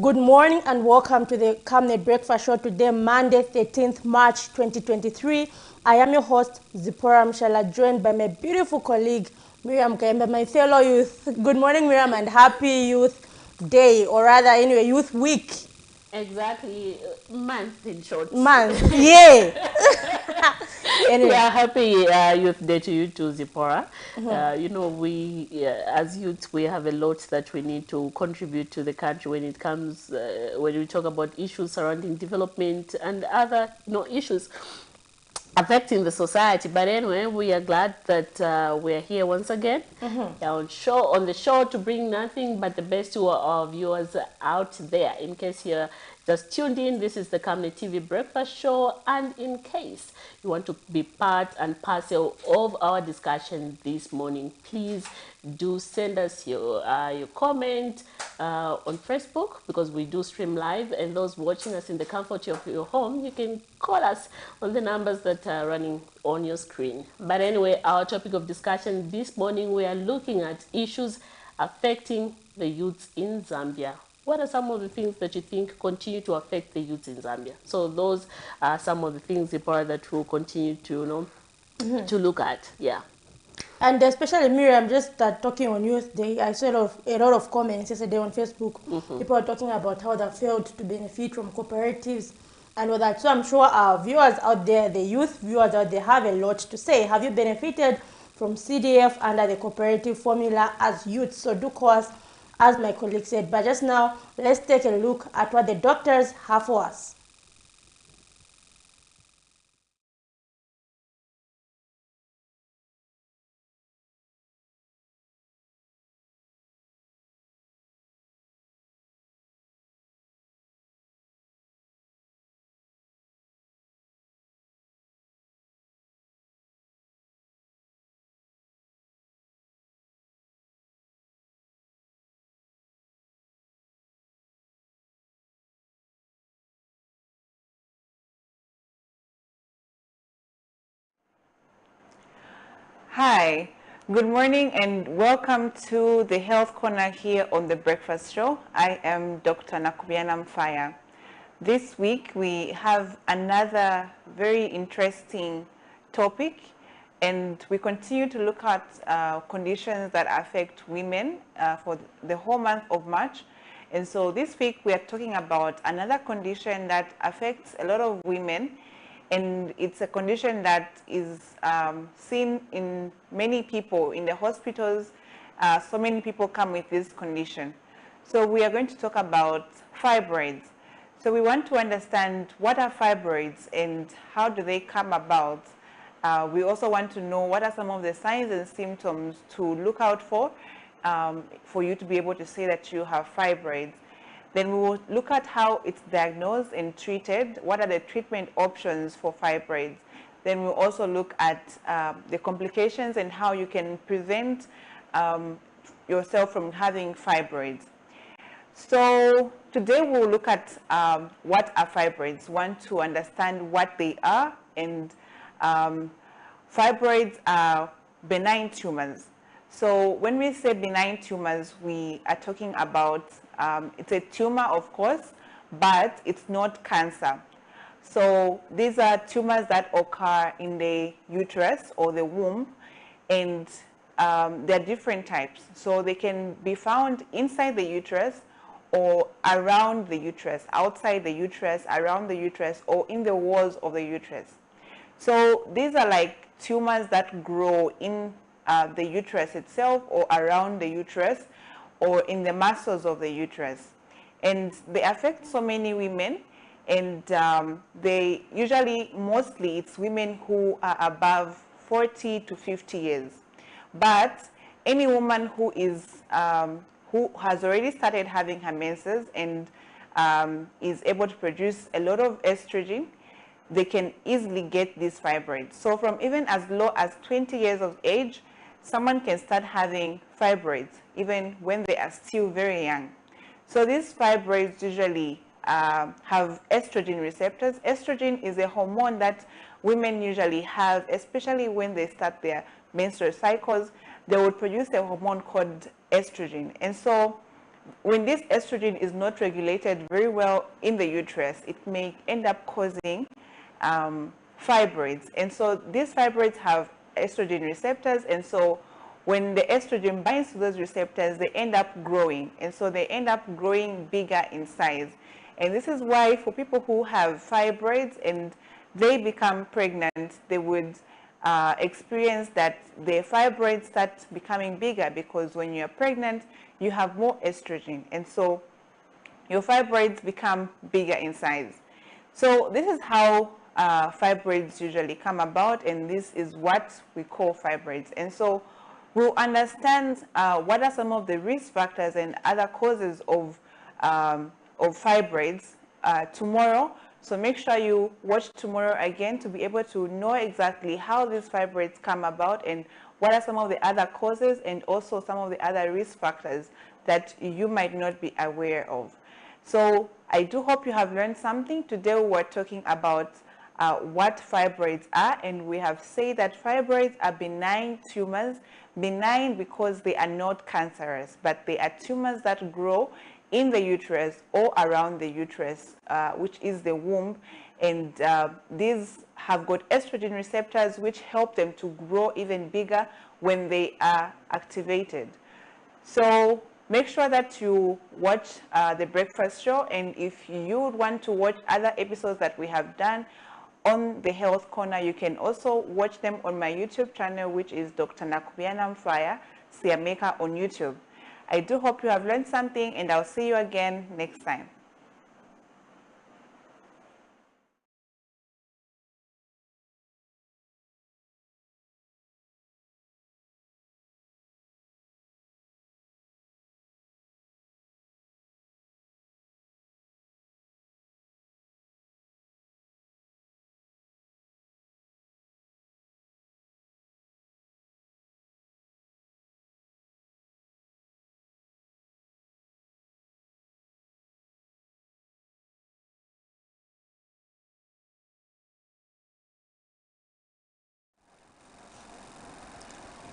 Good morning and welcome to the Camnet Breakfast Show today, Monday, 13th March 2023. I am your host, Zipporah Mshala, joined by my beautiful colleague, Miriam Kaemba, my fellow youth. Good morning, Miriam, and happy Youth Day, or rather, anyway, Youth Week. Exactly, month in short. Month, yay! Anyway. Yeah, happy Youth Day to you too, Zipporah. We as youth, we have a lot that we need to contribute to the country when it comes, when we talk about issues surrounding development and other issues affecting the society. But anyway, we are glad that we're here once again on the show to bring nothing but the best to our viewers out there. In case you're just tuned in, this is the Camnet TV Breakfast Show, and in case you want to be part and parcel of our discussion this morning, please do send us your comment on Facebook, because we do stream live, and those watching us in the comfort of your home, you can call us on the numbers that are running on your screen. But anyway, our topic of discussion this morning, we are looking at issues affecting the youths in Zambia. What are some of the things that you think continue to affect the youths in Zambia? So those are some of the things, Zipporah, that we'll continue to to look at. Yeah. And especially Miriam, just talking on Youth Day, I saw a lot of comments yesterday on Facebook. People are talking about how they failed to benefit from cooperatives and all that. So I'm sure our viewers out there, the youth viewers out there, have a lot to say. Have you benefited from CDF under the cooperative formula as youth? So do call us, as my colleague said. But just now, let's take a look at what the doctors have for us. Hi, good morning and welcome to the Health Corner here on the Breakfast Show. I am Dr. Nakubiana Mfaya. This week we have another very interesting topic, and we continue to look at conditions that affect women for the whole month of March. And so this week we are talking about another condition that affects a lot of women, and it's a condition that is seen in many people in the hospitals. So many people come with this condition. So we are going to talk about fibroids. So we want to understand what are fibroids and how do they come about. We also want to know what are some of the signs and symptoms to look out for you to be able to say that you have fibroids. Then we will look at how it's diagnosed and treated. What are the treatment options for fibroids? Then we'll also look at the complications and how you can prevent yourself from having fibroids. So today we'll look at what are fibroids. We want to understand what they are, and fibroids are benign tumors. So when we say benign tumors, we are talking about it's a tumor, of course, but it's not cancer. So these are tumors that occur in the uterus or the womb, and there are different types. So they can be found inside the uterus or around the uterus, outside the uterus, around the uterus, or in the walls of the uterus. So these are like tumors that grow in the uterus itself or around the uterus or in the muscles of the uterus. And they affect so many women, and they usually, mostly it's women who are above 40 to 50 years. But any woman who has already started having her menses and is able to produce a lot of estrogen, they can easily get these fibroids. So from even as low as 20 years of age, someone can start having fibroids even when they are still very young. So these fibroids usually have estrogen receptors. Estrogen is a hormone that women usually have, especially when they start their menstrual cycles. They will produce a hormone called estrogen. And so when this estrogen is not regulated very well in the uterus, it may end up causing fibroids. And so these fibroids have estrogen receptors, and so when the estrogen binds to those receptors, they end up growing, and so they end up growing bigger in size. And this is why for people who have fibroids and they become pregnant, they would experience that their fibroids start becoming bigger, because when you're pregnant, you have more estrogen, and so your fibroids become bigger in size. So this is how fibroids usually come about, and this is what we call fibroids. And so we'll understand what are some of the risk factors and other causes of fibroids tomorrow. So make sure you watch tomorrow again to be able to know exactly how these fibroids come about and what are some of the other causes and also some of the other risk factors that you might not be aware of. So I do hope you have learned something. Today we're talking about what fibroids are, and we have said that fibroids are benign tumors, benign because they are not cancerous, but they are tumors that grow in the uterus or around the uterus, which is the womb, and these have got estrogen receptors which help them to grow even bigger when they are activated. So make sure that you watch the breakfast show, and if you would want to watch other episodes that we have done on the Health Corner, you can also watch them on my YouTube channel, which is Dr. Nakubiana Mfaya Siameka on YouTube. I do hope you have learned something, and I'll see you again next time.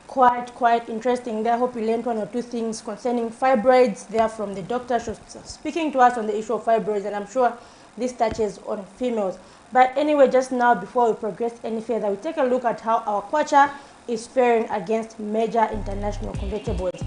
Quite interesting there. I hope you learned one or two things concerning fibroids there from the doctor. She was speaking to us on the issue of fibroids, and I'm sure this touches on females. But anyway, just now, before we progress any further, we take a look at how our kwacha is faring against major international convertibles.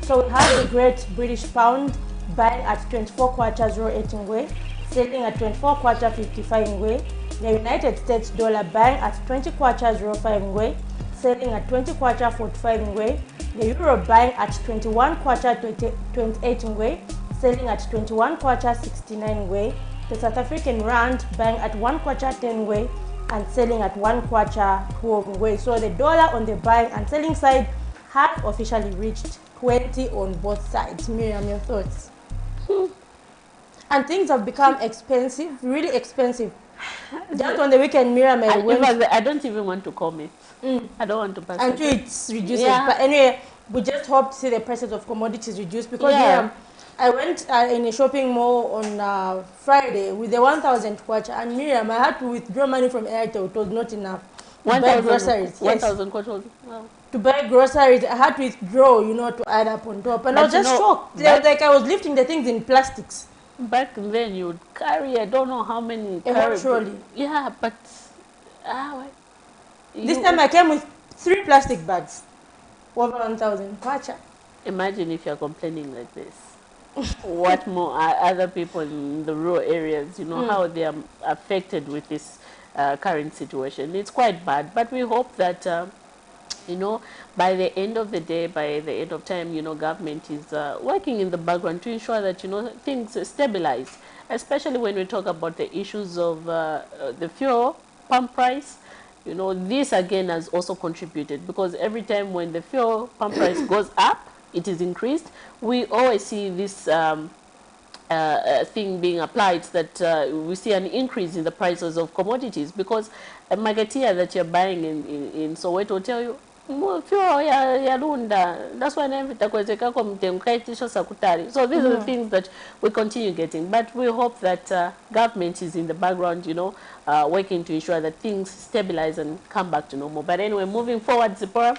So we have the Great British Pound buying at 24 kwacha 08 ngwe, selling at 24 kwacha 55 ngwe. The United States dollar buying at 20 kwacha 05 ngwe, selling at 20 kwacha 45 ngwe. The euro buying at 21 kwacha 28 ngwe, selling at 21 kwacha 69 ngwe. The South African rand buying at 1 kwacha 10 ngwe and selling at 1 kwacha 12 ngwe. So the dollar on the buying and selling side have officially reached 20 on both sides. Miriam, your thoughts? And things have become expensive, really expensive. Just on the weekend, Miriam, I don't even want to comment. I don't want to pass. Until it's reduced. Yeah. But anyway, we just hope to see the prices of commodities reduced, because I went in a shopping mall on Friday with the 1,000 kwacha, and Miriam, I had to withdraw money from Airtel. It was not enough. 1,000 groceries. 1,000 kwacha. Wow. To buy groceries, I had to withdraw, to add up on top. And I was just shocked. Like I was lifting the things in plastics. Back then, you would carry, I don't know how many. Eventually. Yeah, but this time I came with 3 plastic bags. Over 1,000 kwacha. Imagine if you're complaining like this. What more are other people in the rural areas, how they are affected with this current situation? It's quite bad, but we hope that, by the end of the day, by the end of time, government is working in the background to ensure that, things stabilize, especially when we talk about the issues of the fuel pump price. This again has also contributed, because every time when the fuel pump price goes up, it is increased. We always see this thing being applied, that we see an increase in the prices of commodities, because a magatia that you're buying in Soweto will tell you, fuel ya lunda, that's why sakutari. So these are the things that we continue getting, but we hope that government is in the background, working to ensure that things stabilize and come back to normal. But anyway, moving forward, Zipporah,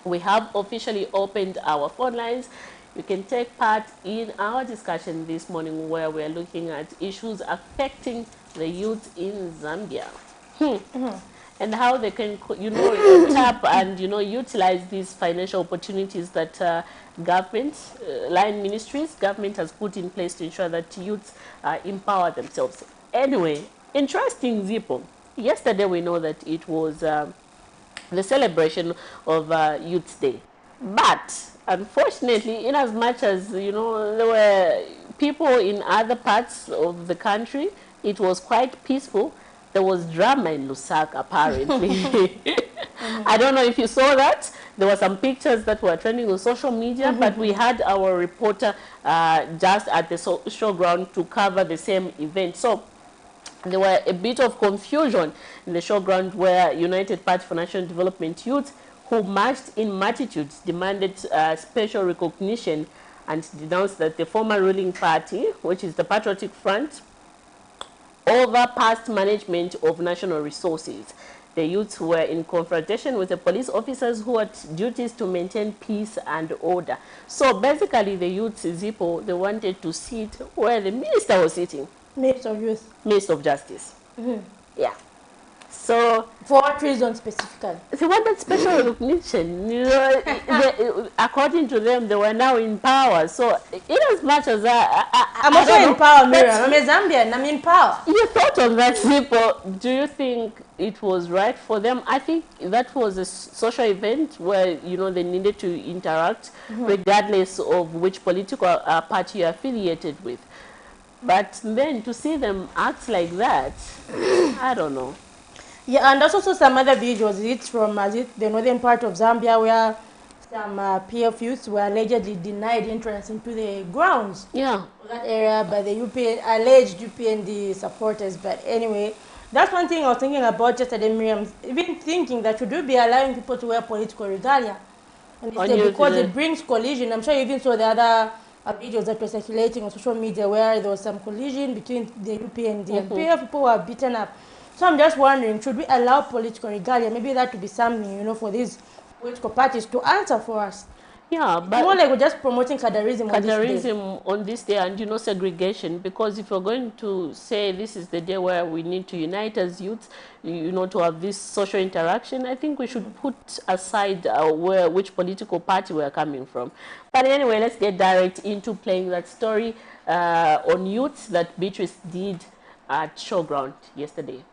we have officially opened our phone lines. You can take part in our discussion this morning where we are looking at issues affecting the youth in Zambia. And how they can, tap and, utilize these financial opportunities that government, line ministries, government has put in place to ensure that youth empower themselves. Anyway, interesting, Zippo. Yesterday we know that it was the celebration of Youth Day. But unfortunately, in as much as, there were people in other parts of the country, it was quite peaceful. There was drama in Lusaka, apparently. I don't know if you saw that. There were some pictures that were trending on social media, but we had our reporter just at the social ground to cover the same event. So there were a bit of confusion in the showground where United Party for National Development Youth, who marched in multitudes, demanded special recognition and denounced that the former ruling party, which is the Patriotic Front, over past management of national resources. The youths were in confrontation with the police officers who had duties to maintain peace and order. So basically the youths, Zippo, they wanted to sit where the minister was sitting. Minister of Youth. Minister of Justice. Yeah. So for what reason specifically? They wanted special recognition. According to them, they were now in power. So in as much as I'm also in power, Miriam. I'm a Zambian. I'm in power. You thought of that, people. Do you think it was right for them? I think that was a social event where they needed to interact, regardless of which political party you're affiliated with. But then to see them act like that, I don't know. Yeah, and there's also some other videos. It's from the northern part of Zambia where some PF youths were allegedly denied entrance into the grounds. Yeah. That area by the alleged UPND supporters. But anyway, that's one thing I was thinking about yesterday, Miriam. Even thinking that should we be allowing people to wear political regalia? And because it brings collision. I'm sure you even saw the other videos that were circulating on social media where there was some collision between the UPND and PF. People were beaten up. So I'm just wondering, should we allow political regalia? Maybe that would be something, for these political parties to answer for us. Yeah, but more like we're just promoting cadarism on this day and segregation. Because if you're going to say this is the day where we need to unite as youth, to have this social interaction, I think we should put aside which political party we're coming from. But anyway, let's get direct into playing that story on youth that Beatrice did at Showground yesterday.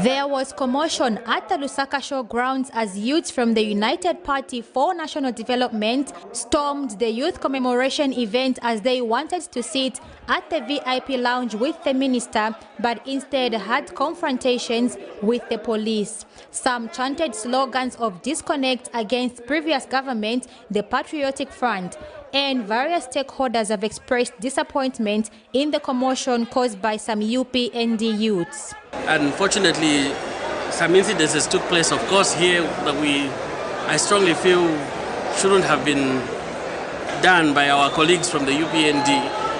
There was commotion at the Lusaka Showgrounds as youths from the United Party for National Development stormed the youth commemoration event as they wanted to sit at the VIP lounge with the minister, but instead had confrontations with the police. Some chanted slogans of disconnect against previous government, the Patriotic Front, and various stakeholders have expressed disappointment in the commotion caused by some UPND youths. Unfortunately, some incidences took place, of course, here that I strongly feel shouldn't have been done by our colleagues from the UPND.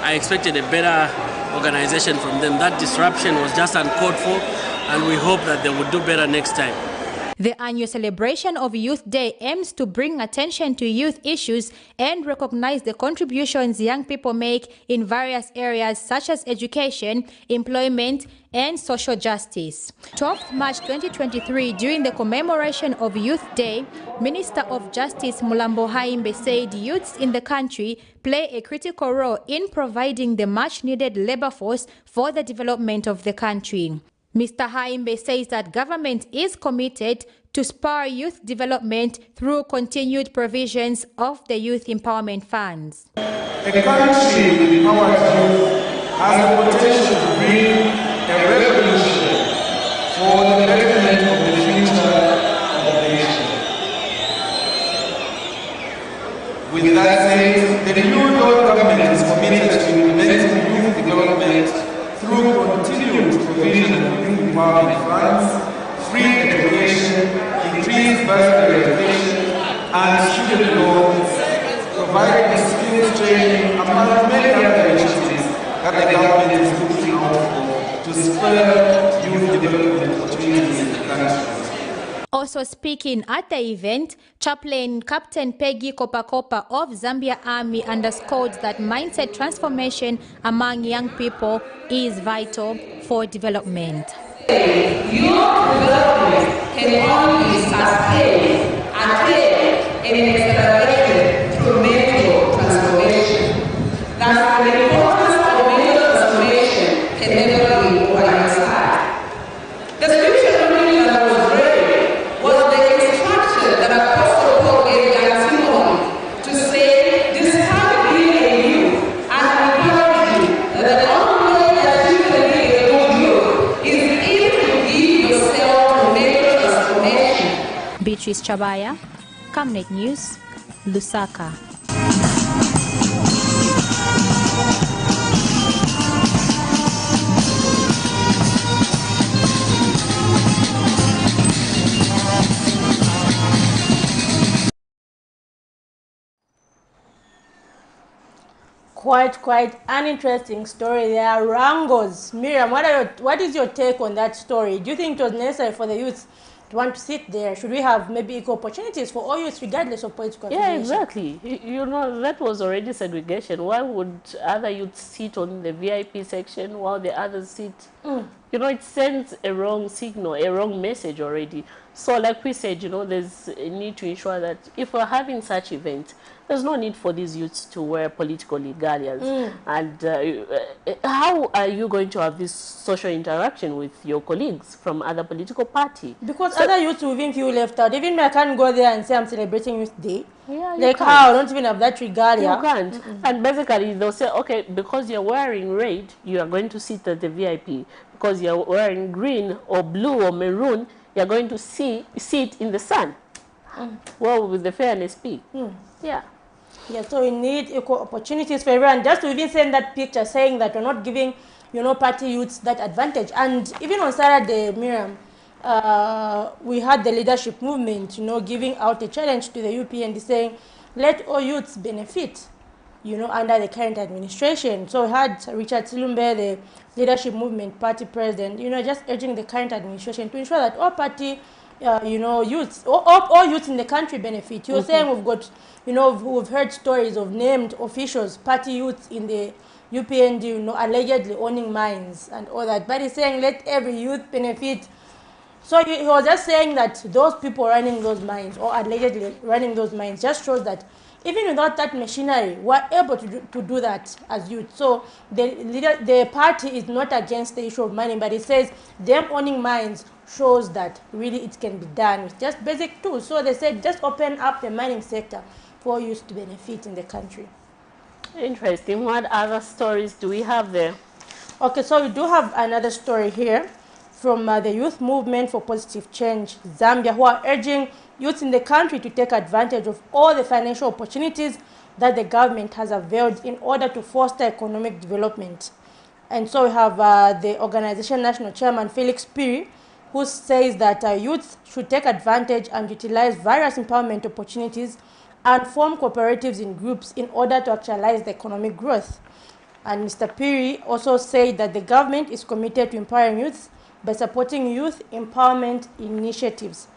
I expected a better organization from them. That disruption was just uncalled for, and we hope that they will do better next time. The annual celebration of Youth Day aims to bring attention to youth issues and recognize the contributions young people make in various areas such as education, employment, and social justice. 12th March 2023, during the commemoration of Youth Day, Minister of Justice Mulambo Haimbe said youths in the country play a critical role in providing the much-needed labor force for the development of the country. Mr. Haimbe says that government is committed to spur youth development through continued provisions of the Youth Empowerment Funds. A country with empowered youth has the potential to bring a revolution for the betterment of the future of the nation. With that said, the new government is committed to implementing youth development through continued provision of youth empowerment funds, free education, increased bursary education, and student loans, providing skills training, among many other initiatives that the government is looking out for to spur youth development opportunities in the country. Also speaking at the event, Chaplain Captain Peggy Kopakopa of Zambia Army underscored that mindset transformation among young people is vital for development. Youth development can only be sustained, attained, and accelerated through mental transformation. Thus, the importance of mental transformation can never be overemphasized. The scripture reading that was read was the instruction that Apostle Paul gave young Timothy to say, despite being a youth, and encourage you that the only way that you can be a good youth is if you give yourself to mental transformation. Beatrice Chabaya, Camnet News, Lusaka. Quite an interesting story. There are wrangles. Miriam, what is your take on that story? Do you think it was necessary for the youth to want to sit there? Should we have maybe equal opportunities for all youths regardless of political affiliation? Yeah, exactly. You know, that was already segregation. Why would other youths sit on the VIP section while the others sit? You know, it sends a wrong signal, a wrong message already. So like we said, you know, there's a need to ensure that if we're having such events, there's no need for these youths to wear political regalias. And how are you going to have this social interaction with your colleagues from other political parties? Because other youths will even feel left out. Even me, I can't go there and say I'm celebrating Youth Day. Yeah, like how I don't even have that regalia. You can't. And basically they'll say, okay, because you're wearing red, you are going to sit at the VIP. Because you're wearing green or blue or maroon, you're going to sit in the sun. Well, with the fairness be. Yeah. Yeah, so we need equal opportunities for everyone. Just to even send that picture saying that we're not giving, you know, party youths that advantage. And even on Saturday, Miriam, we had the leadership movement, you know, giving out a challenge to the UPND saying, let all youths benefit, you know, under the current administration. So we had Richard Silumbe, the leadership movement party president, you know, just urging the current administration to ensure that all party, you know, youths, all youths in the country benefit. You're saying we've got, you know, we've heard stories of named officials, party youths in the UPND, you know, allegedly owning mines and all that. But he's saying let every youth benefit. So he was just saying that those people running those mines or allegedly running those mines just shows that even without that machinery, we're able to do that as youth. So the party is not against the issue of mining, but it says them owning mines shows that really it can be done with just basic tools. So they said just open up the mining sector for youth to benefit in the country. Interesting. What other stories do we have there? Okay, so we do have another story here from the Youth Movement for Positive Change, Zambia, who are urging youths in the country to take advantage of all the financial opportunities that the government has availed in order to foster economic development. And so we have the organization national chairman, Felix Piri, who says that youths should take advantage and utilize various empowerment opportunities and form cooperatives in groups in order to actualize the economic growth. And Mr. Piri also said that the government is committed to empowering youths by supporting youth empowerment initiatives.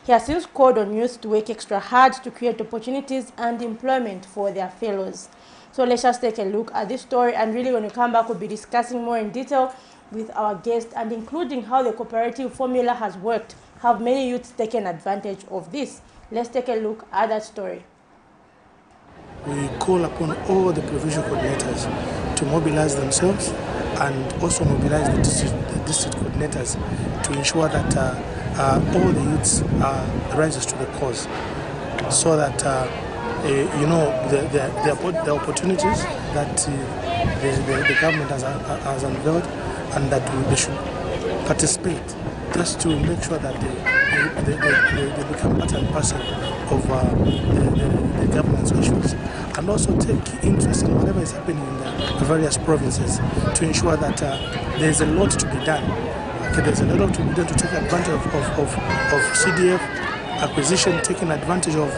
He has since called on youth to work extra hard to create opportunities and employment for their fellows. So let's just take a look at this story, and really when we come back we'll be discussing more in detail with our guest and including how the cooperative formula has worked. Have many youths taken advantage of this? Let's take a look at that story. We call upon all the provincial coordinators to mobilize themselves and also mobilize the district coordinators to ensure that all the youths rises to the cause, so that you know the opportunities that the government has unveiled, and that they should participate, just to make sure that they become part and parcel of the government's issues, and also take interest in whatever is happening various provinces to ensure that there's a lot to be done. Okay, there's a lot to be done to take advantage of CDF acquisition, taking advantage of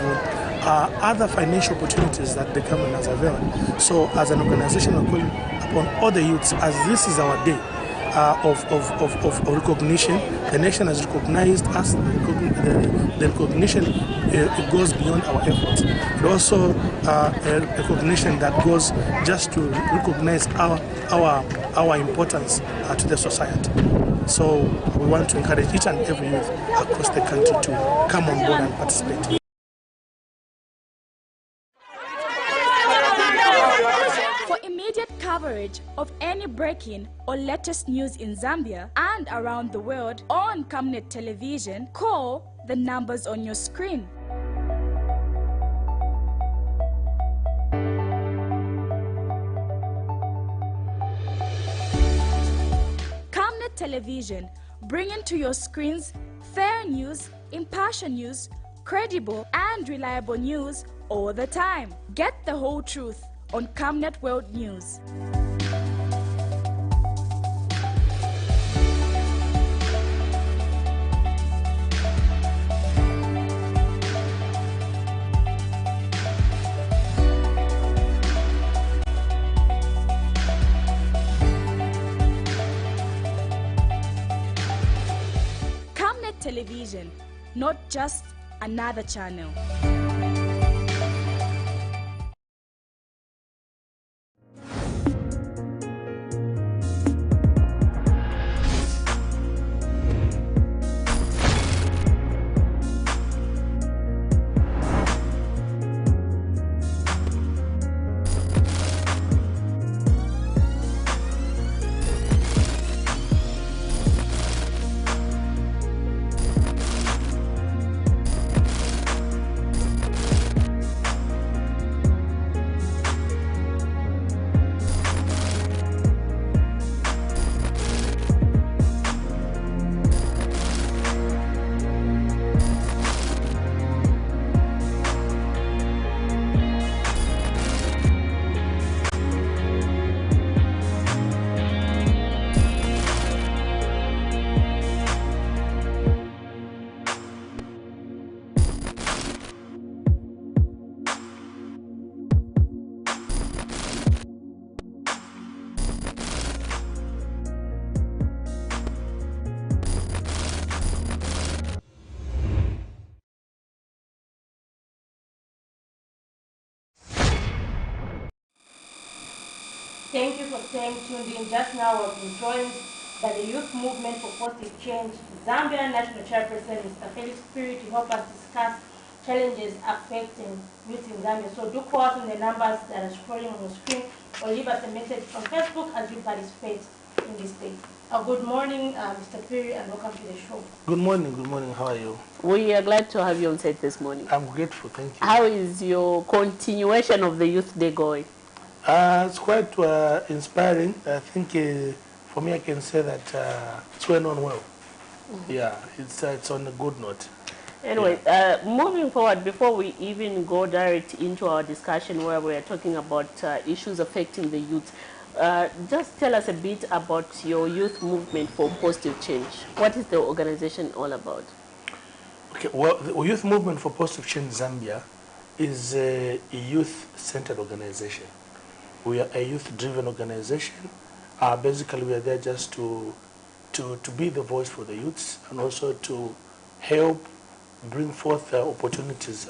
other financial opportunities that the government has available. So as an organization, we're calling upon all the youths, as this is our day of recognition. The nation has recognized us. The recognition it goes beyond our efforts. It also a recognition that goes just to recognize our importance to the society. So we want to encourage each and every youth across the country to come on board and participate. For immediate coverage of any breaking or latest news in Zambia and around the world on Camnet television, call the numbers on your screen. Camnet television, bringing to your screens fair news, impartial news, credible and reliable news all the time. Get the whole truth on Camnet World News. Camnet Television, not just another channel. Thank you for staying tuned in. Just now I've been joined by the Youth Movement for Positive Change Zambia National Chairperson, Mr. Felix Piri, to help us discuss challenges affecting youth in Zambia. So do call us on the numbers that are scrolling on the screen, or leave us a message on Facebook as you participate in this debate. Good morning, Mr. Piri, and welcome to the show. Good morning, how are you? We are glad to have you on set this morning. I'm grateful, thank you. How is your continuation of the Youth Day going? It's quite inspiring. I think for me I can say that it's going on well. Yeah, it's on a good note. Anyway, moving forward, before we even go direct into our discussion where we are talking about issues affecting the youth, just tell us a bit about your Youth Movement for Positive Change. What is the organization all about? Okay, well, the Youth Movement for Positive Change Zambia is a youth-centered organization. We are a youth-driven organization. Basically, we are there just to be the voice for the youths, and also to help bring forth opportunities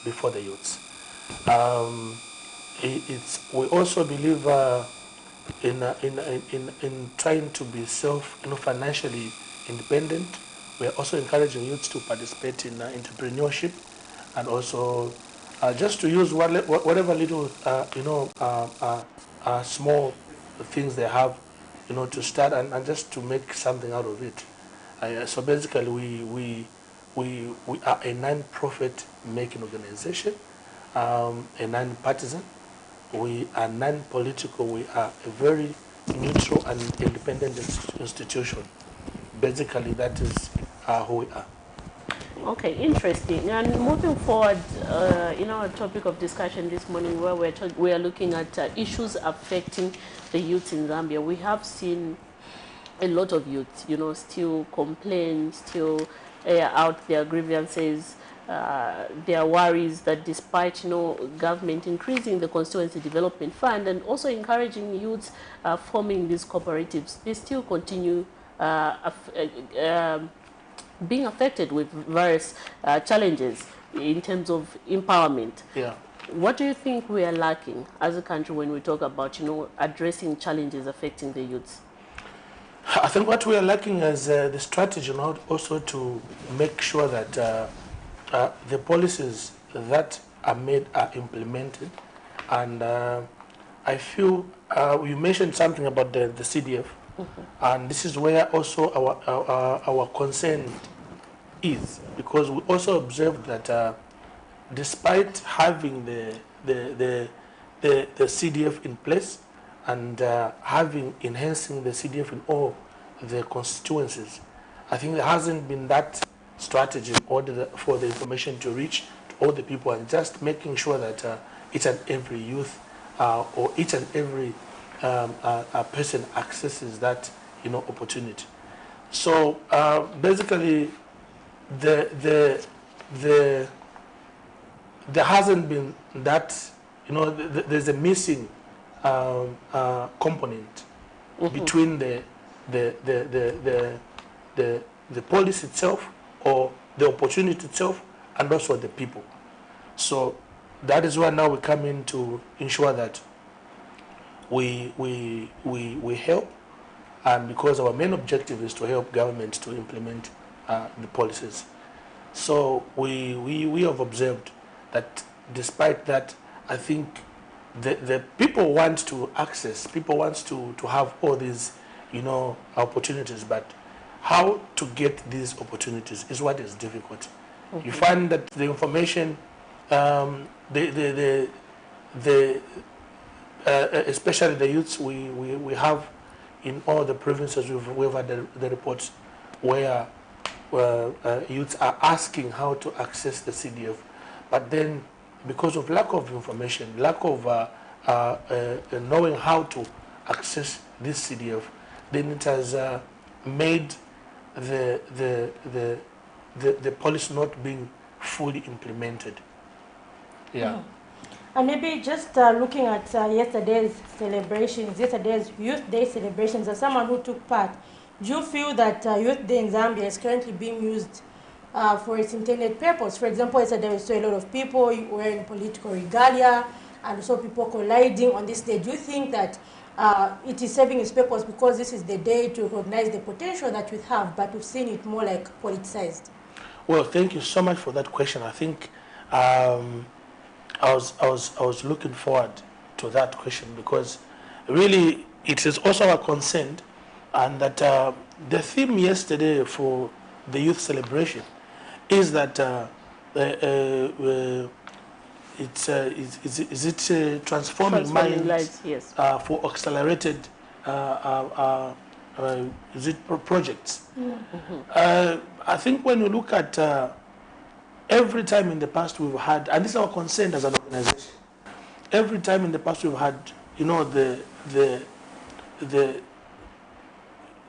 before the youths. We also believe in trying to be financially independent. We are also encouraging youths to participate in entrepreneurship, and also just to use whatever little small things they have, to start and just to make something out of it. So basically, we are a non-profit making organization, a non-partisan. We are non-political. We are a very neutral and independent institution. Basically, that is who we are. Okay, interesting. And moving forward, in our topic of discussion this morning, where we are looking at issues affecting the youth in Zambia, we have seen a lot of youth, still complain, still air out their grievances, their worries that despite, government increasing the constituency development fund and also encouraging youths forming these cooperatives, they still continue being affected with various challenges in terms of empowerment. Yeah. What do you think we are lacking as a country when we talk about, addressing challenges affecting the youths? I think what we are lacking is the strategy now also to make sure that the policies that are made are implemented. And I feel you mentioned something about the CDF, and this is where also our concern is, because we also observed that despite having the CDF in place and enhancing the CDF in all the constituencies, I think there hasn't been that strategy in order for the information to reach to all the people, and just making sure that each and every youth or each and every person accesses that opportunity. So basically, there hasn't been that, there's a missing component between the policy itself or the opportunity itself and also the people. So that is why now we come in to ensure that we help, and because our main objective is to help government to implement the policies. So we have observed that despite that, I think the people want to access, people want to have all these opportunities, but how to get these opportunities is what is difficult. You find that the information, especially the youths we have in all the provinces, we've had the reports where youths are asking how to access the CDF, but then because of lack of information, lack of knowing how to access this CDF, then it has made the policy not being fully implemented. Yeah. And maybe just looking at yesterday's Youth Day celebrations, as someone who took part, do you feel that Youth Day in Zambia is currently being used for its intended purpose? For example, yesterday we saw a lot of people wearing political regalia and so people colliding on this day. Do you think that it is serving its purpose because this is the day to recognize the potential that we have, but we've seen it more like politicized? Well, thank you so much for that question. I think I was looking forward to that question, because really it is also our concern, and that the theme yesterday for the youth celebration is that transforming minds, yes. For accelerated projects. I think when you look at every time in the past we've had, and this is our concern as an organization, every time in the past we've had,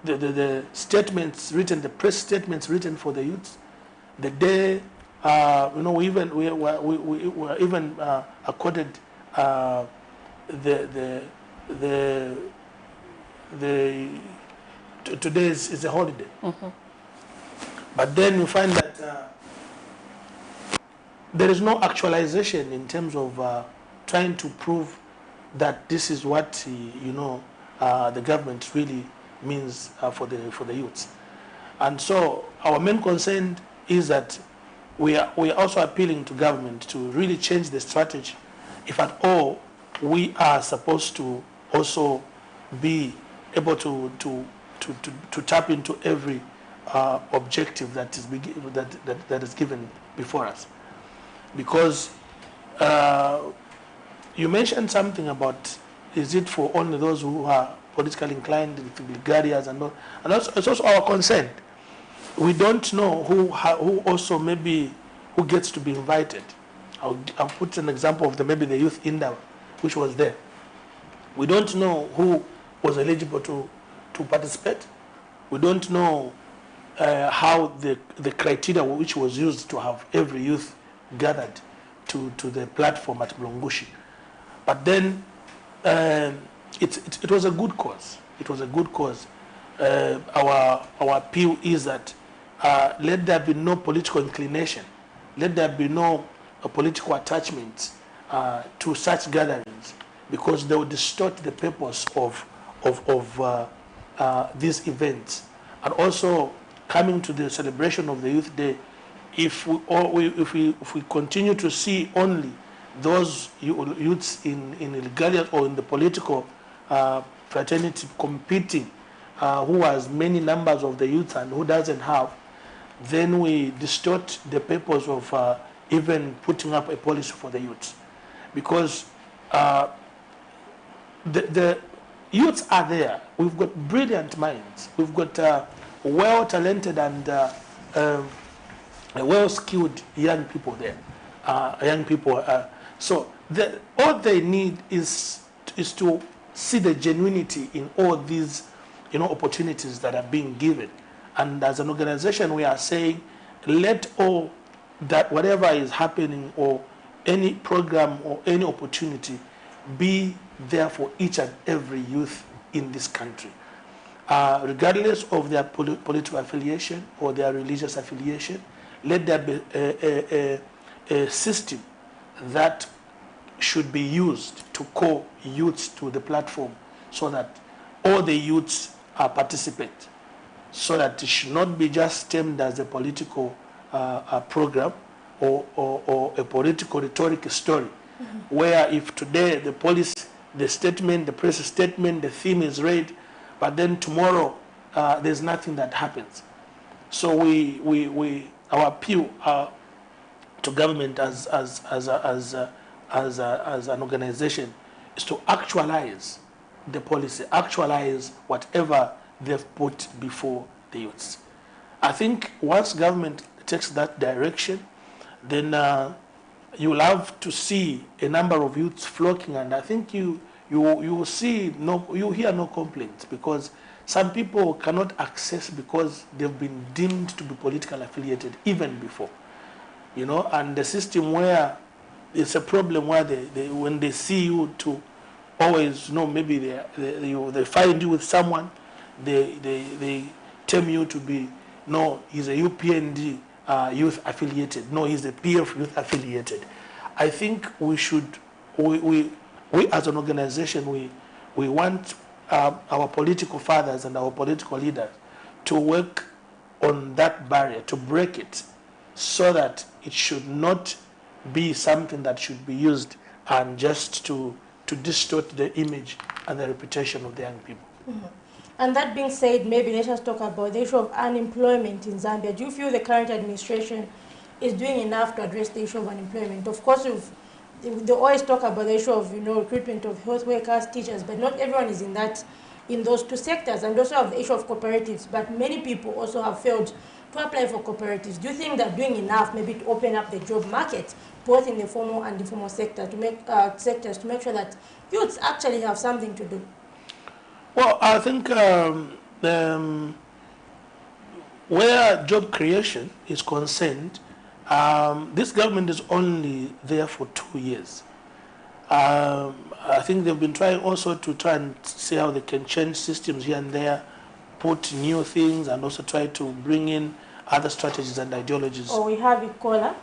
the statements written, the press statements written for the youth, the day, we were even accorded today is a holiday. But then you find that there is no actualization in terms of trying to prove that this is what the government really means for the youths. And so our main concern is that we are also appealing to government to really change the strategy, if at all we are supposed to also be able to tap into every objective that is given before us. Because you mentioned something about, is it for only those who are politically inclined, to be guardians and all, and also, it's also our concern. we don't know who also maybe who gets to be invited. I'll put an example of maybe the youth indoor, which was there. We don't know who was eligible to participate. We don't know how the criteria which was used to have every youth gathered to the platform at Mlungushi. But then it was a good cause. It was a good cause. Our appeal is that let there be no political inclination. Let there be no political attachment to such gatherings, because they will distort the purpose of these events. And also, coming to the celebration of the Youth Day, if we continue to see only those youths in illegality or in the political fraternity competing, who has many numbers of the youth and who doesn't have, then we distort the purpose of even putting up a policy for the youths. Because the youths are there. We've got brilliant minds. We've got well-talented and well-skilled young people there. So all they need is to see the genuinity in all these, opportunities that are being given. And as an organization, we are saying, let all that whatever is happening or any program or any opportunity be there for each and every youth in this country, regardless of their political affiliation or their religious affiliation. Let there be a system that should be used to call youths to the platform, so that all the youths participate, so that it should not be just termed as a political program or a political rhetoric story, where if today the police, the statement, the press statement, the theme is read, but then tomorrow there's nothing that happens. So our appeal to government as an organization is to actualize the policy, actualize whatever they've put before the youths. I think once government takes that direction, then you will have to see a number of youths flocking, and I think you will see you hear no complaints, because some people cannot access because they've been deemed to be politically affiliated even before, and the system where it's a problem where when they see you to always maybe they find you with someone, they term you to be, no, he's a UPND youth affiliated, no, he's a PF youth affiliated. I think we as an organization, we want our political fathers and our political leaders to work on that barrier, to break it, so that it should not be something that should be used and just to distort the image and the reputation of the young people. And that being said, maybe let's just talk about the issue of unemployment in Zambia. Do you feel the current administration is doing enough to address the issue of unemployment? Of course, they always talk about the issue of recruitment of health workers, teachers, but not everyone is in those two sectors. And also have the issue of cooperatives, but many people also have failed to apply for cooperatives. Do you think they're doing enough maybe to open up the job market, both in the formal and informal sector, to make sectors to make sure that youths actually have something to do? Well, I think where job creation is concerned, this government is only there for 2 years. I think they've been trying also to try and see how they can change systems here and there, put new things, and also try to bring in other strategies and ideologies. Oh, we have a caller.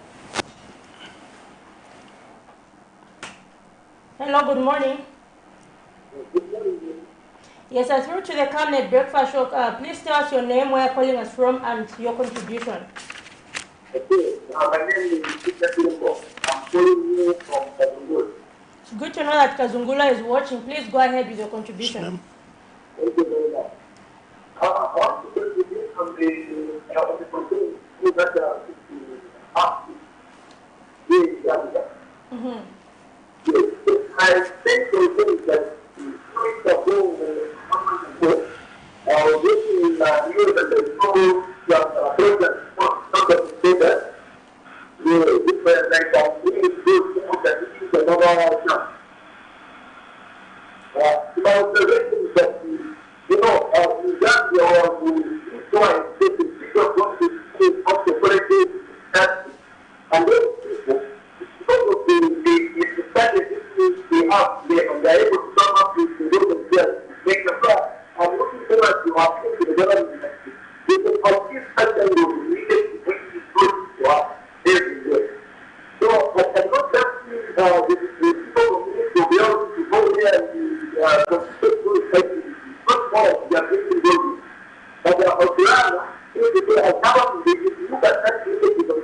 Hello, good morning. Yes, I'm through to the Camnet Breakfast Show. Please tell us your name, where you're calling us from, and your contribution. Okay, my name is Peter Lumbo. I'm calling you from Kazungula. It's good to know that Kazungula is watching. Please go ahead with your contribution. Thank you very much. I want to contribute on the proposal that I think that this is another chance. My observation is that, in Zambia, we try and take the picture of the politics and those people, because of the strategies they have there, and they're able to come up with the themselves, make the plan. I'm looking forward to appeal to the government. They can achieve such a needed to good to us every day. So, but I'm not just the people who need to be able to go there and successfully fight not more, they are getting good. But the Australia, if they are covered, they look at that people,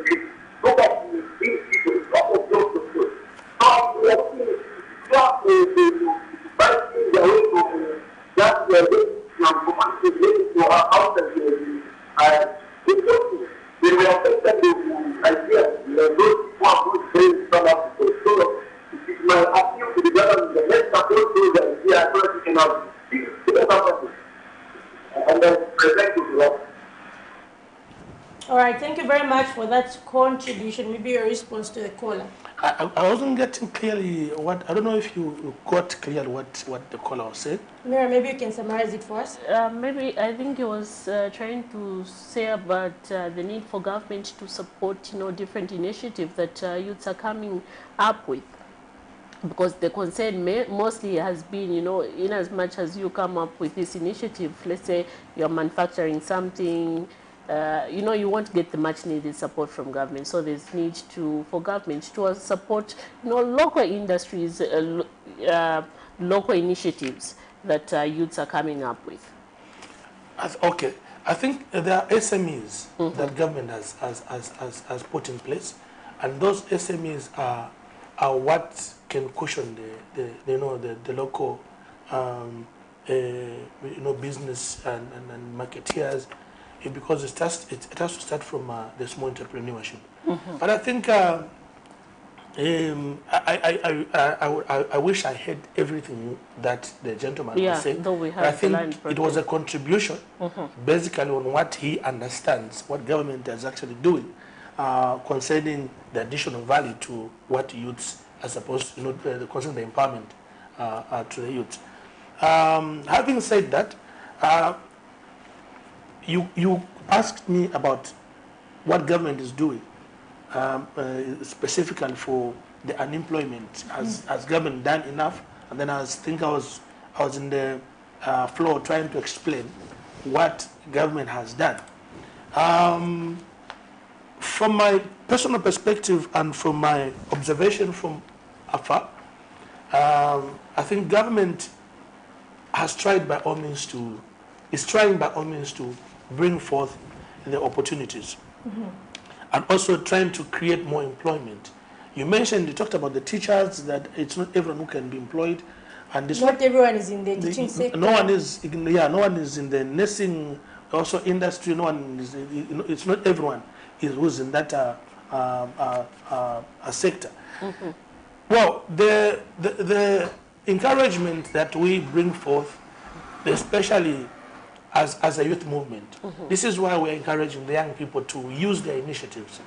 look at these people, not of those of good. Now, we are seeing fighting the way from that we are getting from commodities to our outside and they were affected with ideas, those who are good friends from Africa. So, it is my appeal to the government that let's support those ideas so that we can have the government and then present it to us. All right, thank you very much for that contribution. Maybe a response to the caller. I wasn't getting clearly what, I don't know if you got clear what the caller was saying. Mira, maybe you can summarize it for us. Maybe I think he was trying to say about the need for government to support, different initiatives that youths are coming up with. Because the concern mostly has been, in as much as you come up with this initiative, let's say you're manufacturing something, you won't get the much needed support from government. So there's need for government to support, local industries, local initiatives that youths are coming up with. Okay, I think there are SMEs that government has put in place, and those SMEs are what can cushion the local business and marketeers, because it has to start from the small entrepreneurship. But I think I wish I heard everything that the gentleman was saying. Though we have I think it was a contribution basically on what he understands, what government is actually doing concerning the additional value to what youths are supposed to, concerning the empowerment to the youth. Having said that, you asked me about what government is doing specifically for the unemployment. Has government done enough? And then I was in the floor trying to explain what government has done. From my personal perspective and from my observation from afar, I think government has tried by all means is trying by all means to bring forth the opportunities and also trying to create more employment. You talked about the teachers, that it's not everyone who can be employed, and not everyone is in the teaching sector. No one is in the nursing also industry. No one is. It's not everyone who's in that sector. Well, the encouragement that we bring forth, especially as a youth movement, this is why we're encouraging the young people to use their initiatives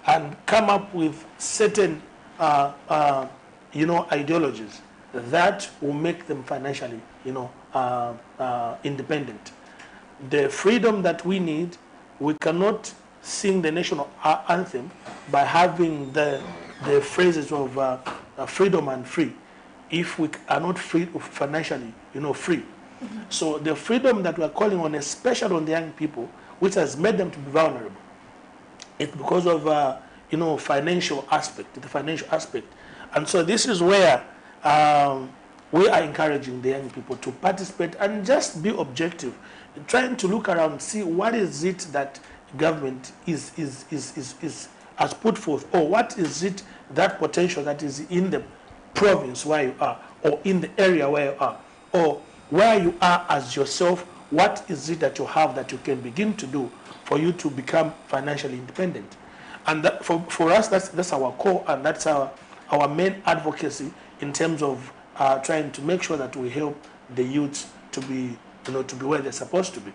and come up with certain ideologies that will make them financially independent. The freedom that we need, we cannot sing the national anthem by having the phrases of freedom and free if we are not free financially free. So the freedom that we are calling on, especially on the young people, which has made them to be vulnerable, it's because of the financial aspect. And so this is where we are encouraging the young people to participate and just be objective, trying to look around, see what is it that government has put forth, or what is it, that potential that is in the province where you are, or in the area where you are, or where you are as yourself. What is it that you have that you can begin to do for you to become financially independent? And that, for us, that's our core, and that's our main advocacy in terms of trying to make sure that we help the youths to be where they're supposed to be.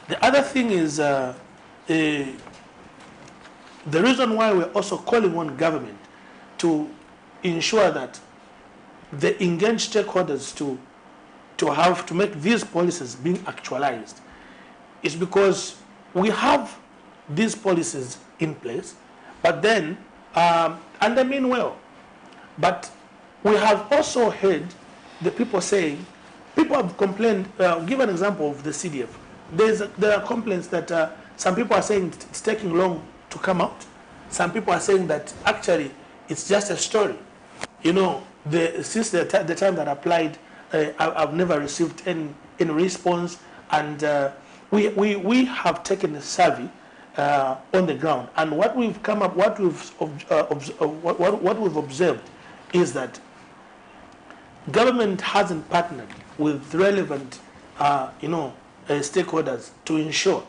The other thing is the reason why we're also calling on government to ensure that the engaged stakeholders to make these policies being actualized is because we have these policies in place, but then, and they mean well, but we have also heard the people saying, people have complained, give an example of the CDF. There are complaints that some people are saying it's taking long to come out. Some people are saying that actually it's just a story. You know, since the time that I applied, I've never received any response, and we have taken a survey on the ground, and what we've come up, what we've observed is that government hasn't partnered with relevant, stakeholders to ensure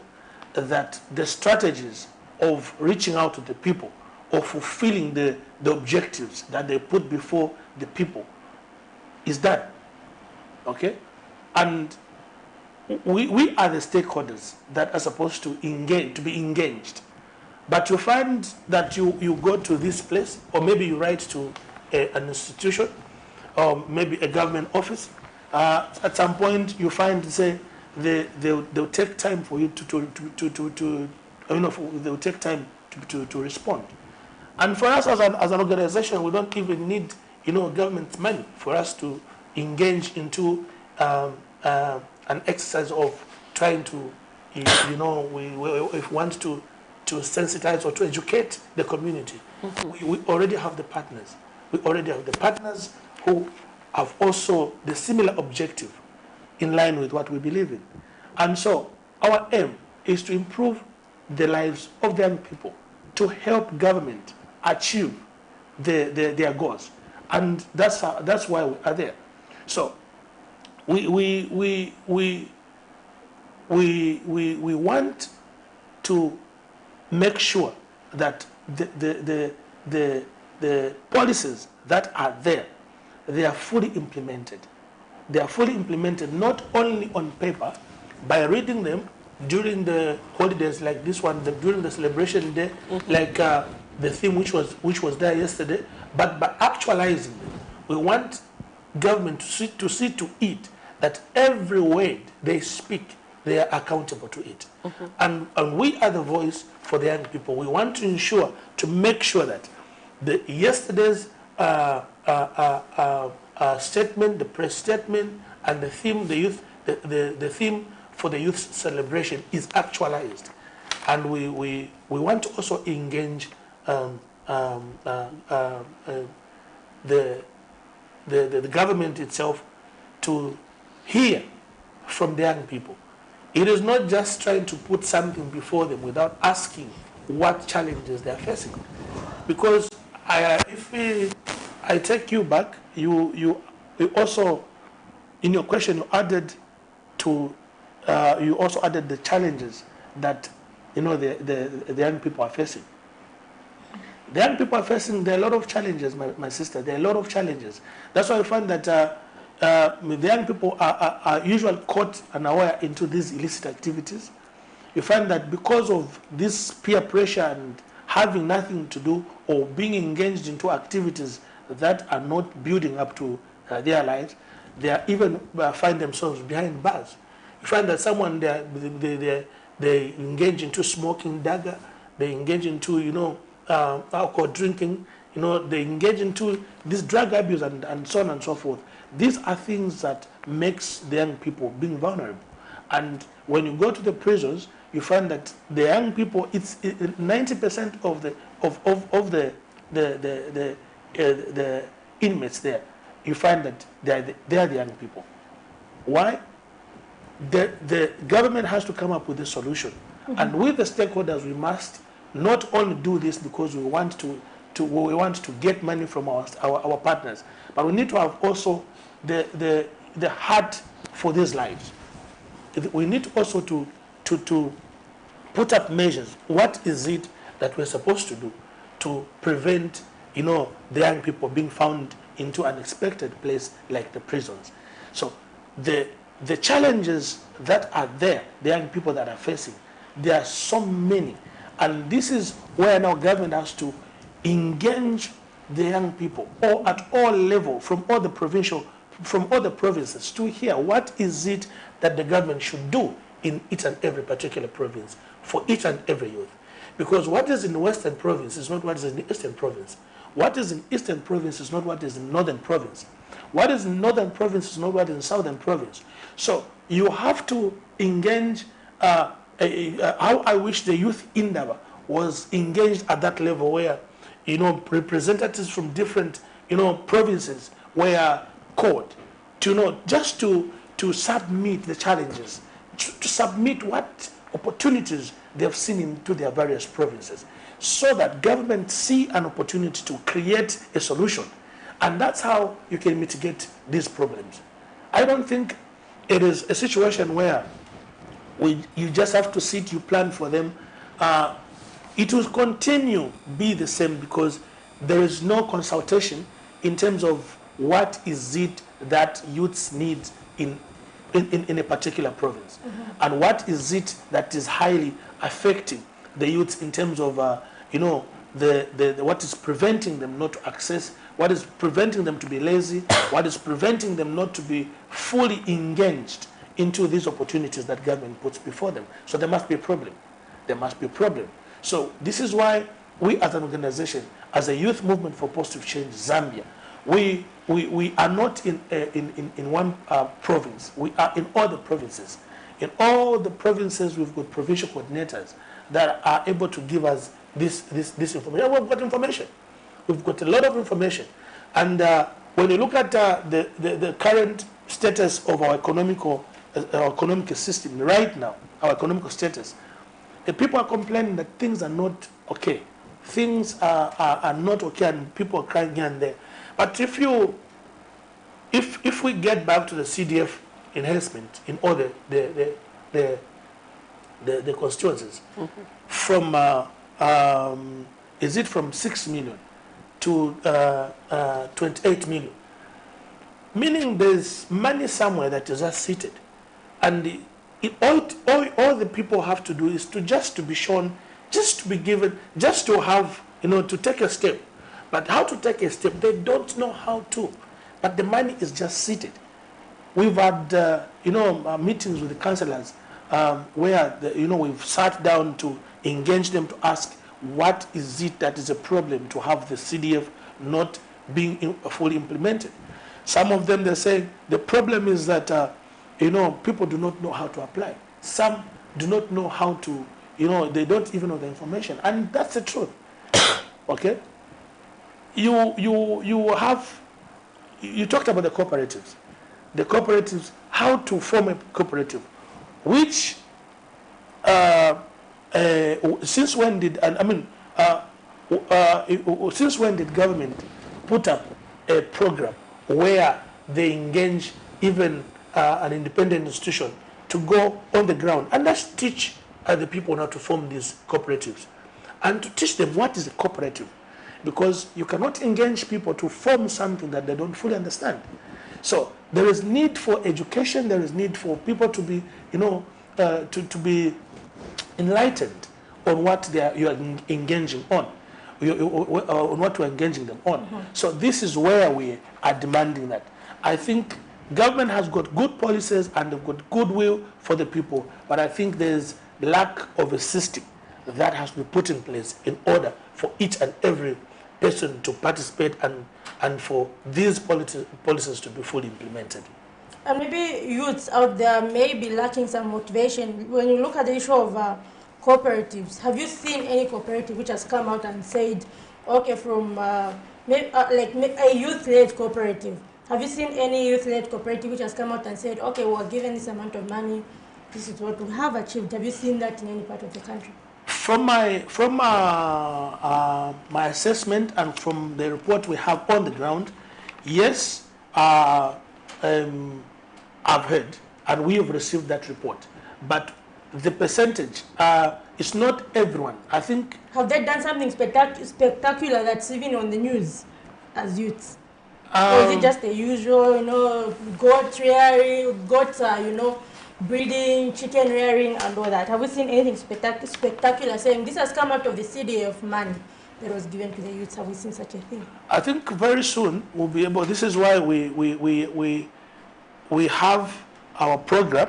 that the strategies of reaching out to the people or fulfilling the objectives that they put before the people is done. Okay? And we are the stakeholders that are supposed to be engaged. But you find that you go to this place, or maybe you write to an institution, or maybe a government office. At some point, you find, say, they'll take time for you they'll take time to respond. And for us as an organization, we don't even need, government money for us to engage into an exercise of trying to, if we want to sensitize or to educate the community. Mm-hmm. We already have the partners. We already have the partners who have also the similar objective in line with what we believe in. And so our aim is to improve the lives of the young people, to help government achieve their goals. And that's why we are there. So we want to make sure that the policies that are there, they are fully implemented. They are fully implemented not only on paper, by reading them during the holidays like this one, during the celebration day, mm-hmm. like the theme which was there yesterday, but by actualizing them. We want government to see to it that every word they speak, they are accountable to it. Mm-hmm. And we are the voice for the young people. We want to make sure that yesterday's statement, the press statement, and the theme, the theme for the youth celebration is actualized. And we want to also engage the government itself to hear from the young people. It is not just trying to put something before them without asking what challenges they are facing. Because if I take you back, you also, in your question, you added the challenges that the young people are facing. The young people are facing, there are a lot of challenges, my sister. There are a lot of challenges. That's why I find that the young people are usually caught unaware into these illicit activities. You find that because of this peer pressure and having nothing to do or being engaged into activities that are not building up to their lives, they are even find themselves behind bars. You find that someone they engage into smoking dagga, they engage into alcohol drinking, they engage into this drug abuse and so on and so forth. These are things that makes the young people being vulnerable. And when you go to the prisons, you find that the young people, it's 90% of the inmates there. You find that they are the young people. Why? The government has to come up with a solution, mm-hmm. and with the stakeholders, we must not only do this because we want to get money from our partners, but we need to have also the heart for these lives. We need also to put up measures. What is it that we're supposed to do to prevent the young people being found into an unexpected place like the prisons? So the challenges that are there, the young people that are facing, there are so many. And this is where now government has to engage the young people, or at all level, from all the provinces, to hear what is it that the government should do in each and every particular province for each and every youth. Because what is in the Western province is not what is in the Eastern province. What is in Eastern province is not what is in Northern province. What is in Northern province is not what is in Southern province. So you have to engage. How I wish the youth Indaba was engaged at that level, where representatives from different provinces were called to just to submit the challenges, to submit what opportunities they have seen into their various provinces, so that government see an opportunity to create a solution. And that's how you can mitigate these problems. I don't think it is a situation where you just have to sit, you plan for them. It will continue be the same, because there is no consultation in terms of what is it that youths need in a particular province, and what is it that is highly affecting the youths in terms of what is preventing them not to access, what is preventing them to be lazy, what is preventing them not to be fully engaged into these opportunities that government puts before them. So there must be a problem. There must be a problem. So this is why we as an organization, as a youth movement for positive change Zambia, we are not in one province. We are in all the provinces. In all the provinces, we've got provincial coordinators that are able to give us this information. We've got information. We've got a lot of information. And when you look at the current status of our economic system right now, our economic status, the people are complaining that things are not okay. Things are not okay, and people are crying here and there. But if we get back to the CDF enhancement in all the constituencies, from is it from 6 million to 28 million, meaning there's money somewhere that is just seated, and all the people have to do is to be shown, just to be given, just to have, to take a step. But how to take a step, they don't know how to. But the money is just seated. We've had, meetings with the councillors where, we've sat down to engage them, to ask what is it that is a problem to have the CDF not being fully implemented. Some of them, they say the problem is that, people do not know how to apply. Some do not know how to, they don't even know the information. And that's the truth. Okay? You talked about the cooperatives. The cooperatives, how to form a cooperative, which since when did government put up a program where they engage even an independent institution to go on the ground and just teach the people how to form these cooperatives, and to teach them what is a cooperative? Because you cannot engage people to form something that they don't fully understand. So there is need for education. There is need for people to be, to be enlightened on what you are engaging on, on what we're engaging them on. So this is where we are demanding that. I think government has got good policies and they've got goodwill for the people, but I think there's lack of a system that has to be put in place in order for each and every person to participate and for these policies to be fully implemented. And maybe youths out there may be lacking some motivation. When you look at the issue of cooperatives, have you seen any cooperative which has come out and said, okay, from like a youth-led cooperative, have you seen any youth-led cooperative which has come out and said, okay, we're given this amount of money, this is what we have achieved? Have you seen that in any part of the country? From my assessment and from the report we have on the ground, yes, I've heard, and we have received that report. But the percentage, it's not everyone. I think. Have they done something spectacular that's even on the news as youths? Or is it just the usual, goat rearing, goats, breeding, chicken rearing, and all that? Have we seen anything spectacular saying this has come out of the CDF money? that was given to the youths? Have we seen such a thing? I think very soon we'll be able. This is why we have our program.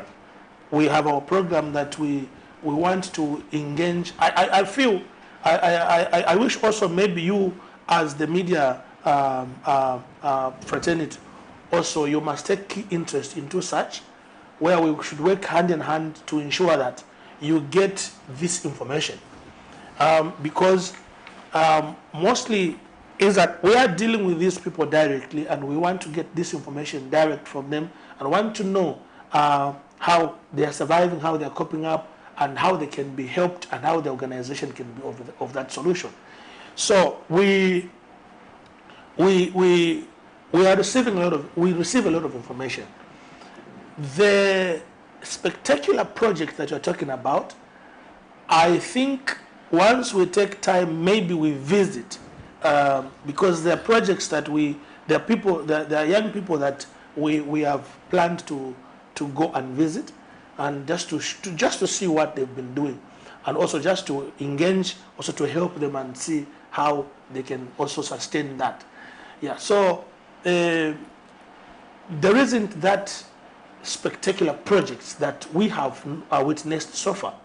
We have our program that we want to engage. I feel I wish also maybe you as the media fraternity also you must take key interest into such, where we should work hand in hand to ensure that you get this information, because mostly is that we are dealing with these people directly, and we want to get this information direct from them, and want to know how they are surviving, how they are coping up, and how they can be helped, and how the organization can be of that solution. So we are receiving we receive a lot of information. The spectacular project that you're talking about, I think once we take time, maybe we visit, because there are projects that there are young people that we have planned to go and visit, and just to see what they've been doing, and also just to engage, also to help them and see how they can also sustain that. Yeah. So there isn't that spectacular projects that we have witnessed so far,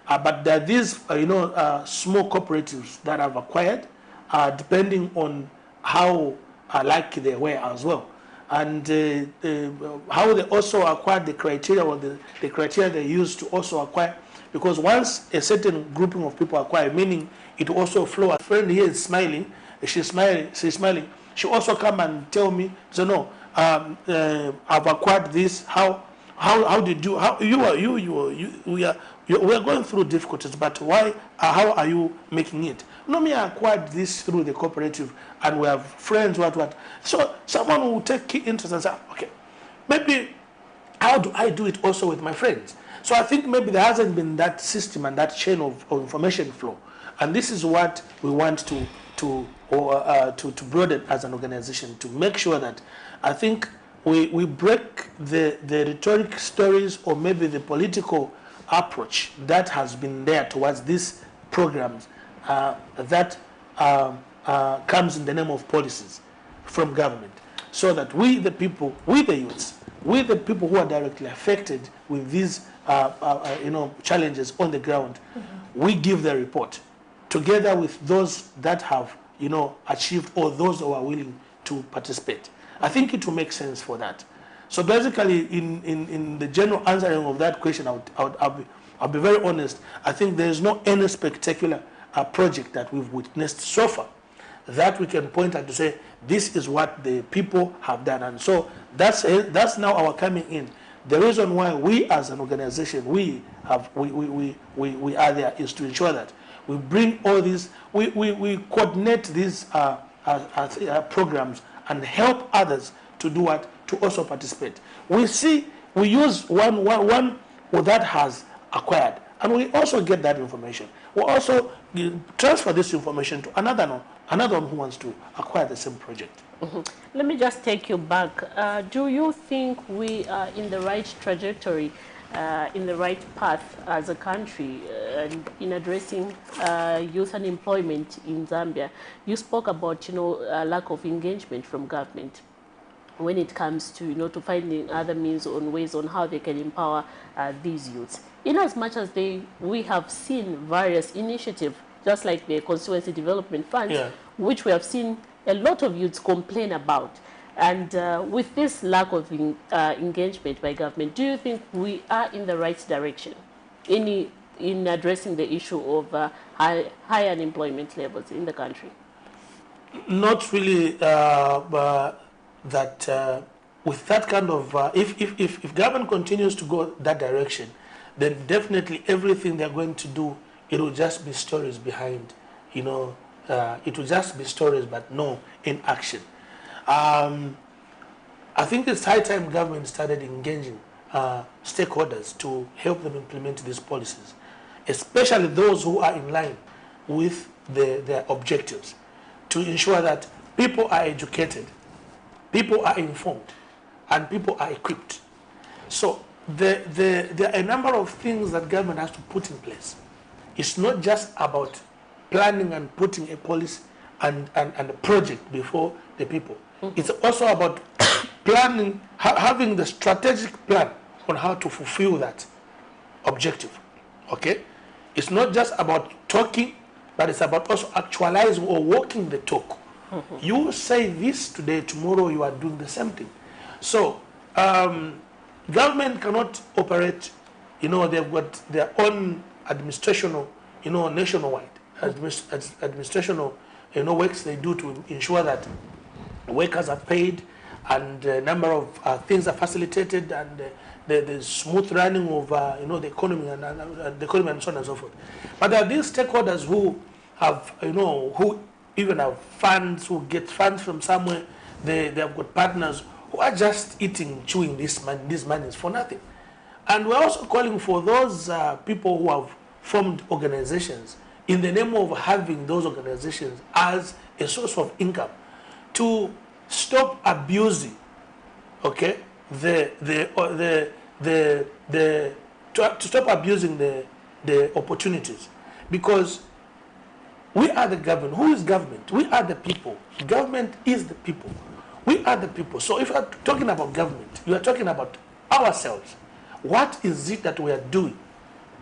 but there are these small cooperatives that have acquired, depending on how lucky they were as well, and how they also acquired the criteria, or the criteria they used to also acquire. Because once a certain grouping of people acquire, meaning it also flow. A friend here is smiling, she's smiling. She also come and tell me, so no, I've acquired this. How did you? We are going through difficulties, but why? How are you making it? No, me, I acquired this through the cooperative, and we have friends. What? So someone will take key interest and say, okay, maybe how do I do it also with my friends? So I think maybe there hasn't been that system and that chain of information flow, and this is what we want to broaden as an organization, to make sure that I think we break the rhetoric stories, or maybe the political approach that has been there towards these programs that comes in the name of policies from government, so that we the people, we the youths, we the people who are directly affected with these challenges on the ground, we give the report together with those that have achieved, or those who are willing to participate. I think it will make sense for that. So basically, in the general answering of that question, I'll be very honest. I think there is no any spectacular project that we've witnessed so far that we can point at to say this is what the people have done. And so that's now our coming in. The reason why we as an organization we are there is to ensure that we bring all these, we coordinate these programs and help others to do what? To also participate. We use one that has acquired, and we also get that information. We also transfer this information to another one who wants to acquire the same project. Let me just take you back. Do you think we are in the right trajectory, in the right path as a country in addressing youth unemployment in Zambia? You spoke about lack of engagement from government when it comes to finding other means or ways on how they can empower these youths. In as much as we have seen various initiatives, just like the Constituency Development Funds, which we have seen a lot of youths complain about. And with this lack of engagement by government, do you think we are in the right direction in addressing the issue of high unemployment levels in the country? Not really. With that kind of, if government continues to go that direction, then definitely everything they're going to do, it will just be stories behind, it will just be stories, but no in action. I think it's high time government started engaging stakeholders to help them implement these policies, especially those who are in line with their objectives, to ensure that people are educated, people are informed, and people are equipped. So there are a number of things that government has to put in place. It's not just about planning and putting a policy and a project before the people. It's also about planning, having the strategic plan on how to fulfill that objective. Okay? It's not just about talking, but it's about also actualizing or walking the talk. You say this today, tomorrow you are doing the same thing. So government cannot operate, they've got their own administrational, nationwide administrational, works they do to ensure that workers are paid and a number of things are facilitated and the smooth running of the economy and the economy and so on and so forth. But there are these stakeholders who have, who even have funds, who get funds from somewhere. They have got partners who are just chewing these monies for nothing. And we're also calling for those people who have formed organizations in the name of having those organizations as a source of income to stop abusing, okay, to stop abusing the opportunities, because we are the government. Who is government? We are the people. Government is the people. We are the people. So if you are talking about government, you are talking about ourselves. What is it that we are doing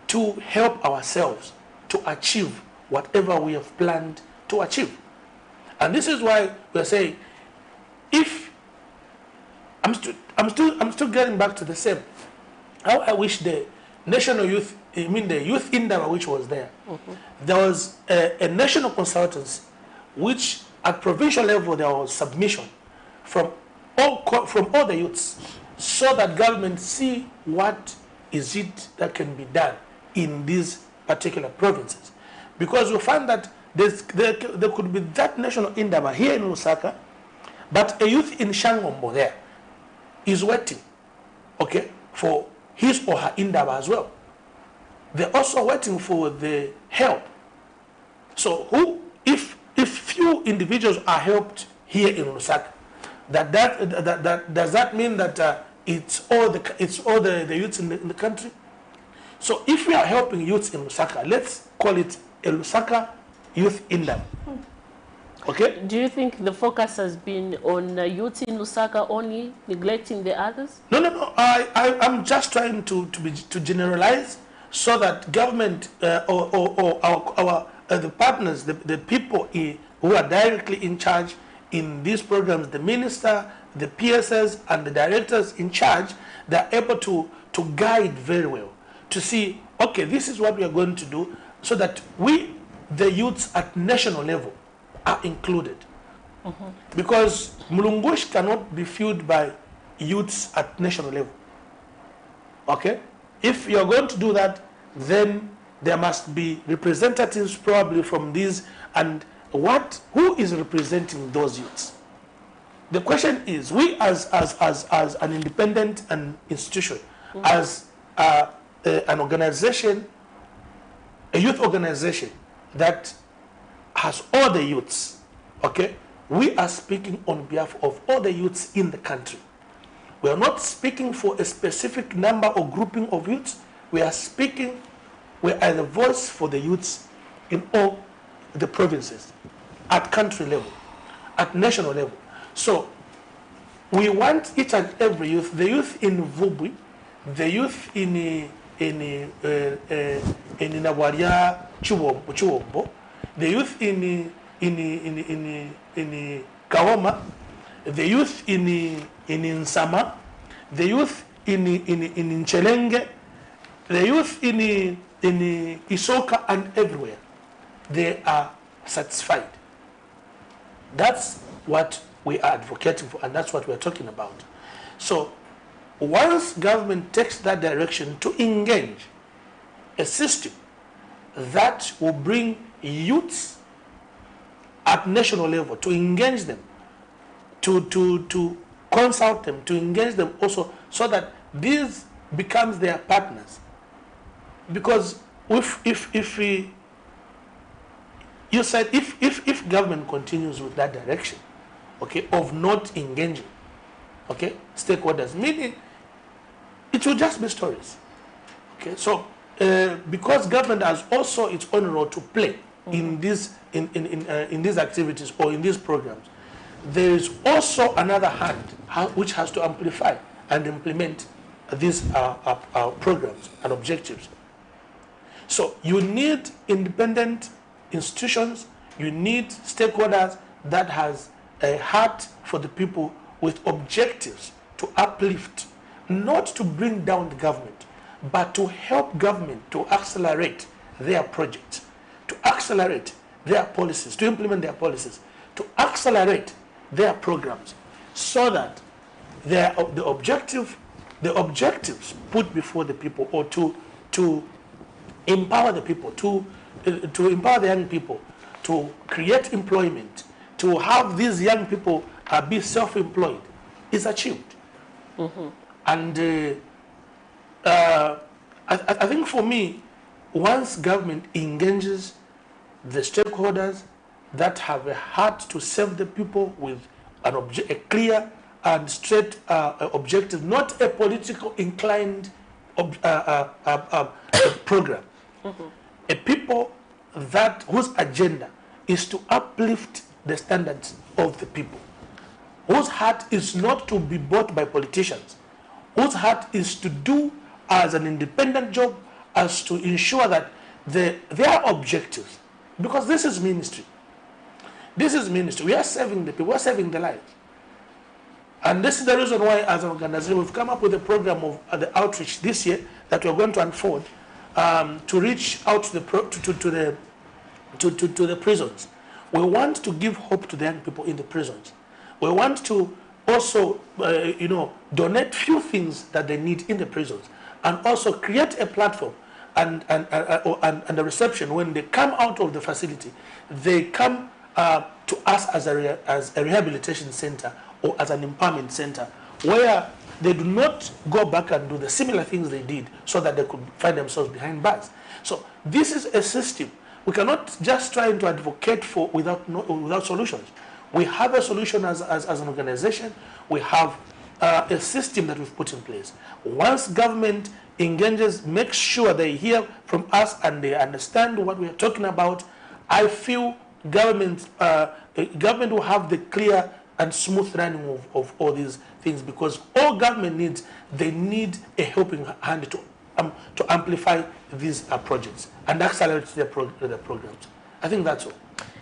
to help ourselves to achieve whatever we have planned to achieve? And this is why we are saying, if I'm still getting back to the same. How I wish the national youth, the youth Indaba which was there, there was a national consultancy, which at provincial level there was submission from all the youths, so that government see what is it that can be done in these particular provinces. Because we find that there could be that national Indaba here in Lusaka, but a youth in Shangombo there is waiting, okay, for his or her Indaba as well. They're also waiting for the help. So if few individuals are helped here in Lusaka, does that mean that it's all the youths in the country? So if we are helping youths in Lusaka, let's call it a Lusaka Youth Indaba. Okay? Do you think the focus has been on youth in Lusaka only, neglecting the others? No. I'm just trying to generalize, so that government or our the partners, the people who are directly in charge in these programs, the minister, the PSS, and the directors in charge, they're able to guide very well, to see, okay, this is what we are going to do, so that we, the youths at national level, are included. Because Mulungush cannot be fueled by youths at national level. Okay? If you're going to do that, then there must be representatives probably from these, and who is representing those youths? The question is, we as an independent institution, as an organization, a youth organization that has all the youths, okay? We are speaking on behalf of all the youths in the country. We are not speaking for a specific number or grouping of youths. We are the voice for the youths in all the provinces, at country level, at national level. So we want each and every youth, the youth in Vubwi, the youth in Nawaria Chuombo, the youth in Kaoma, the youth in Nsama, the youth in Nchelenge, the youth in Isoka, and everywhere. They are satisfied. That's what we are advocating for, and that's what we're talking about. So once government takes that direction to engage a system that will bring youths at national level, to engage them, to consult them, to engage them also, so that these becomes their partners. Because if you said if government continues with that direction, okay, of not engaging, okay, stakeholders, meaning it will just be stories. Okay, so because government has also its own role to play in these activities or in these programs, there is also another hand which has to amplify and implement these programs and objectives. So you need independent institutions, you need stakeholders that has a heart for the people with objectives to uplift, not to bring down the government, but to help government to accelerate their projects, to accelerate their policies, to implement their policies, to accelerate their programs, so that the objectives put before the people, or to empower the people, to empower the young people, to create employment, to have these young people be self-employed, is achieved. And I think for me, once government engages the stakeholders that have a heart to serve the people with a clear and straight objective, not a political inclined program. A people whose agenda is to uplift the standards of the people, whose heart is not to be bought by politicians, whose heart is to do as an independent job, as to ensure that their objectives, because this is ministry. This is ministry. We are serving the people, we are saving the lives. And this is the reason why, as an organization, we've come up with a program of the outreach this year that we're going to unfold to reach out to the prisons. We want to give hope to the young people in the prisons. We want to also, donate few things that they need in the prisons, and also create a platform and a reception. When they come out of the facility, they come to us as a rehabilitation center or as an empowerment center, where they do not go back and do the similar things they did, so that they could find themselves behind bars. So this is a system. We cannot just try to advocate for without solutions. We have a solution as an organization. We have a system that we've put in place. Once government engages, make sure they hear from us and they understand what we are talking about, I feel government will have the clear and smooth running of all these things, because all government needs, they need a helping hand to amplify these projects and accelerate their programs. I think that's all.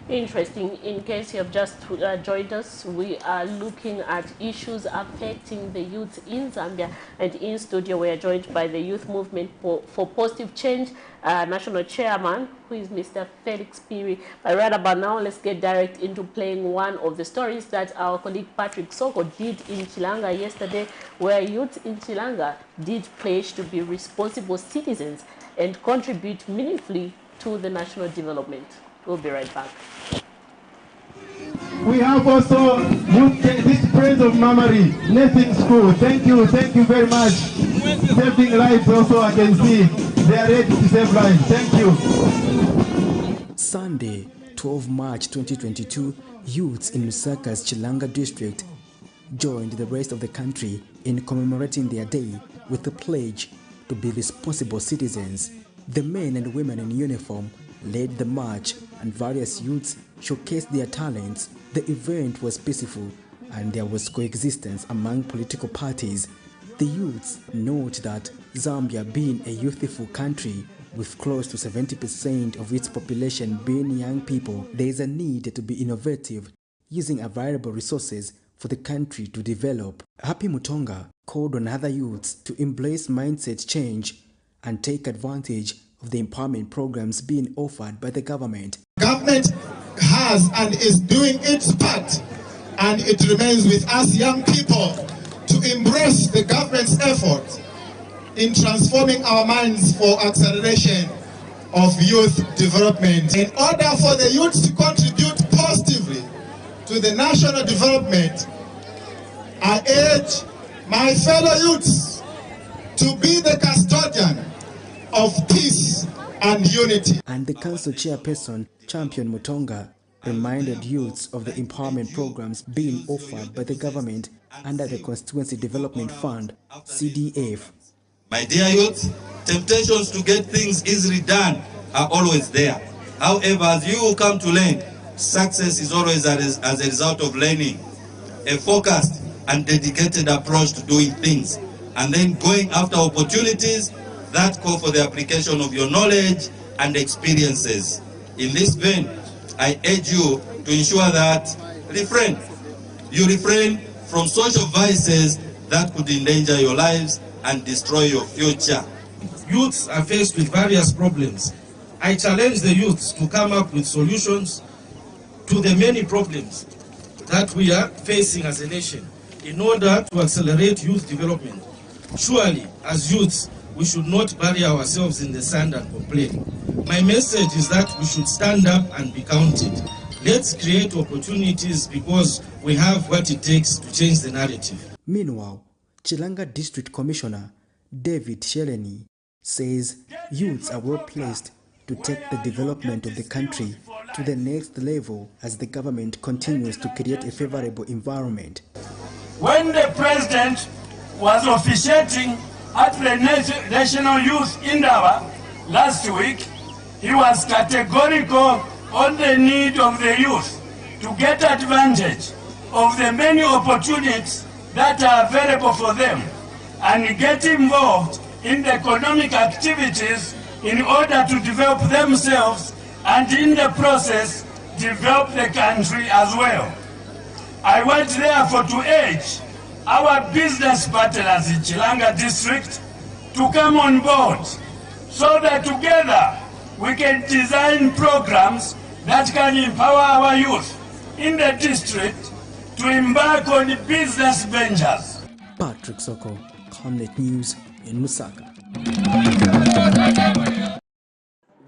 Interesting. In case you have just joined us, we are looking at issues affecting the youth in Zambia, and in studio we are joined by the Youth Movement for Positive Change National Chairman, who is Mr. Felix Piri. But right about now, let's get direct into playing one of the stories that our colleague Patrick Soko did in Chilanga yesterday, where youth in Chilanga did pledge to be responsible citizens and contribute meaningfully to the national development. We'll be right back. We have also this friends of Mamari Nursing School. Thank you very much. Saving lives also, I can see they are ready to save lives. Thank you. Sunday, 12 March 2022, youths in Lusaka's Chilanga district joined the rest of the country in commemorating their day with a pledge to be responsible citizens. The men and women in uniform led the march, and various youths showcased their talents. The event was peaceful and there was coexistence among political parties. The youths note that Zambia, being a youthful country with close to 70% of its population being young people, there is a need to be innovative, using available resources for the country to develop. Happy Mutonga called on other youths to embrace mindset change and take advantage of the empowerment programs being offered by the government. Government has and is doing its part, and it remains with us young people to embrace the government's effort in transforming our minds for acceleration of youth development. In order for the youth to contribute positively to the national development, I urge my fellow youths to be the custodian of peace and unity. And the council chairperson, Champion Mutonga, reminded youths of the empowerment programs being offered by the government under the Constituency Development Fund, CDF. My dear youth, temptations to get things easily done are always there. However, as you will come to learn, success is always as a result of learning, a focused and dedicated approach to doing things, and then going after opportunities that call for the application of your knowledge and experiences. In this vein, I urge you to ensure that you refrain from social vices that could endanger your lives and destroy your future. Youths are faced with various problems. I challenge the youths to come up with solutions to the many problems that we are facing as a nation in order to accelerate youth development. Surely, as youths, we should not bury ourselves in the sand and complain. My message is that we should stand up and be counted. Let's create opportunities because we have what it takes to change the narrative. Meanwhile, Chilanga District Commissioner David Sheleni says youths are well placed to take the development of the country to the next level as the government continues to create a favorable environment. When the president was officiating at the National Youth Indaba last week, he was categorical on the need of the youth to get advantage of the many opportunities that are available for them and get involved in the economic activities in order to develop themselves and in the process develop the country as well. I want therefore to urge our business partners in Chilanga district to come on board so that together we can design programs that can empower our youth in the district to embark on business ventures. Patrick Soko, Camnet News in Lusaka.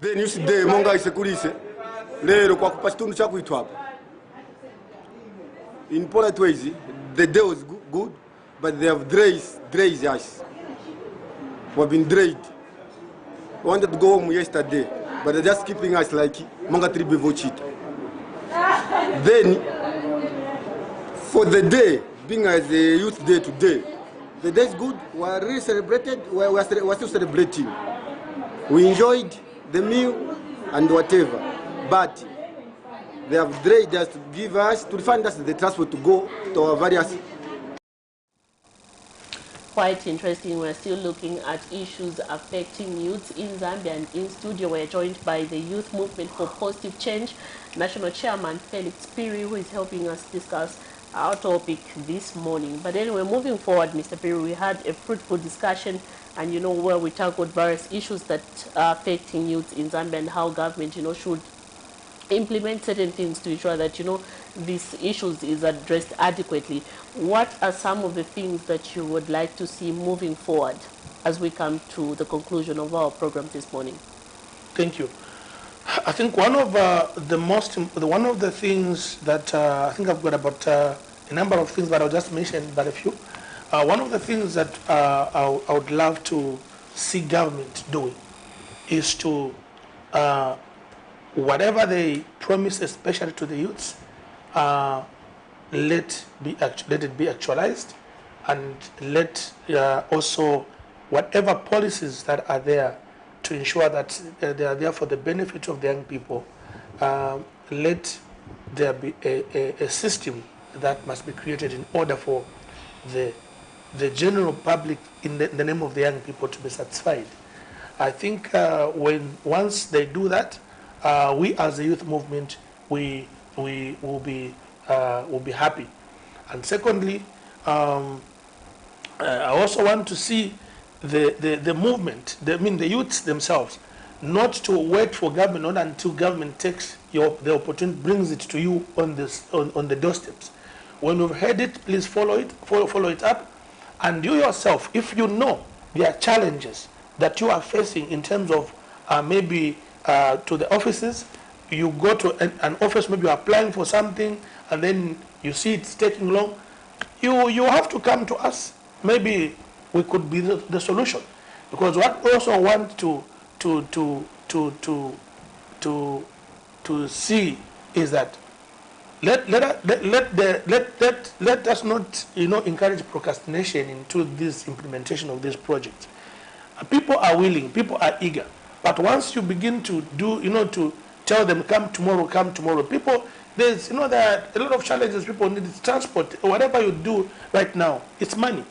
The news day monga isekulise lero kwa kupa chitundu cha kuitwa hapa. In polite ways, the day was good, but they have drays us. We've been drained. We wanted to go home yesterday, but they're just keeping us like monga tribe vochita. Then, for the day, being as a youth day today, the day is good. We are really celebrated. We are still celebrating. We enjoyed the meal and whatever, but they have dragged us to give us, to refund us the transport to go to our various. Quite interesting. We're still looking at issues affecting youth in Zambia, and in studio we're joined by the Youth Movement for Positive Change National Chairman Felix Piri, who is helping us discuss our topic this morning. But anyway, moving forward, Mr. Piri, we had a fruitful discussion, and where we tackled various issues that are affecting youth in Zambia and how government should implement certain things to ensure that these issues is addressed adequately. What are some of the things that you would like to see moving forward as we come to the conclusion of our program this morning? Thank you. I think one of the things that I think I've got about a number of things, but I'll just mention but a few. One of the things that I would love to see government doing is to whatever they promise, especially to the youths, let it be actualized, and let also whatever policies that are there to ensure that they are there for the benefit of the young people, let there be a system that must be created in order for the general public in the name of the young people to be satisfied. I think once they do that, we as a youth movement, we will be happy. And secondly, I also want to see the movement, the youths themselves, not to wait for government, not until government takes the opportunity, brings it to you on the doorsteps. When you've heard it, please follow it up, and you yourself, if you know there are challenges that you are facing in terms of maybe to the offices, you go to an office, maybe you're applying for something, and then you see it's taking long, you have to come to us. Maybe we could be the solution, because what we also want to see is that let us not encourage procrastination into this implementation of this project. People are willing, people are eager, but once you begin to do to tell them, come tomorrow, come tomorrow. People, there's, there are a lot of challenges people need. It's transport. Whatever you do right now, it's money.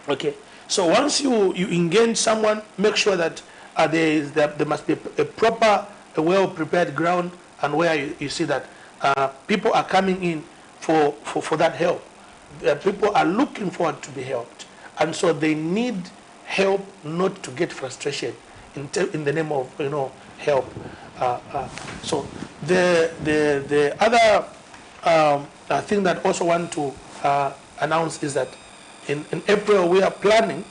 Okay. So once you engage someone, make sure that there must be a proper, a well-prepared ground, and where you see that people are coming in for that help. People are looking forward to be helped, and so they need help, not to get frustration in the name of help. So the other thing that I also want to announce is that in April we are planning.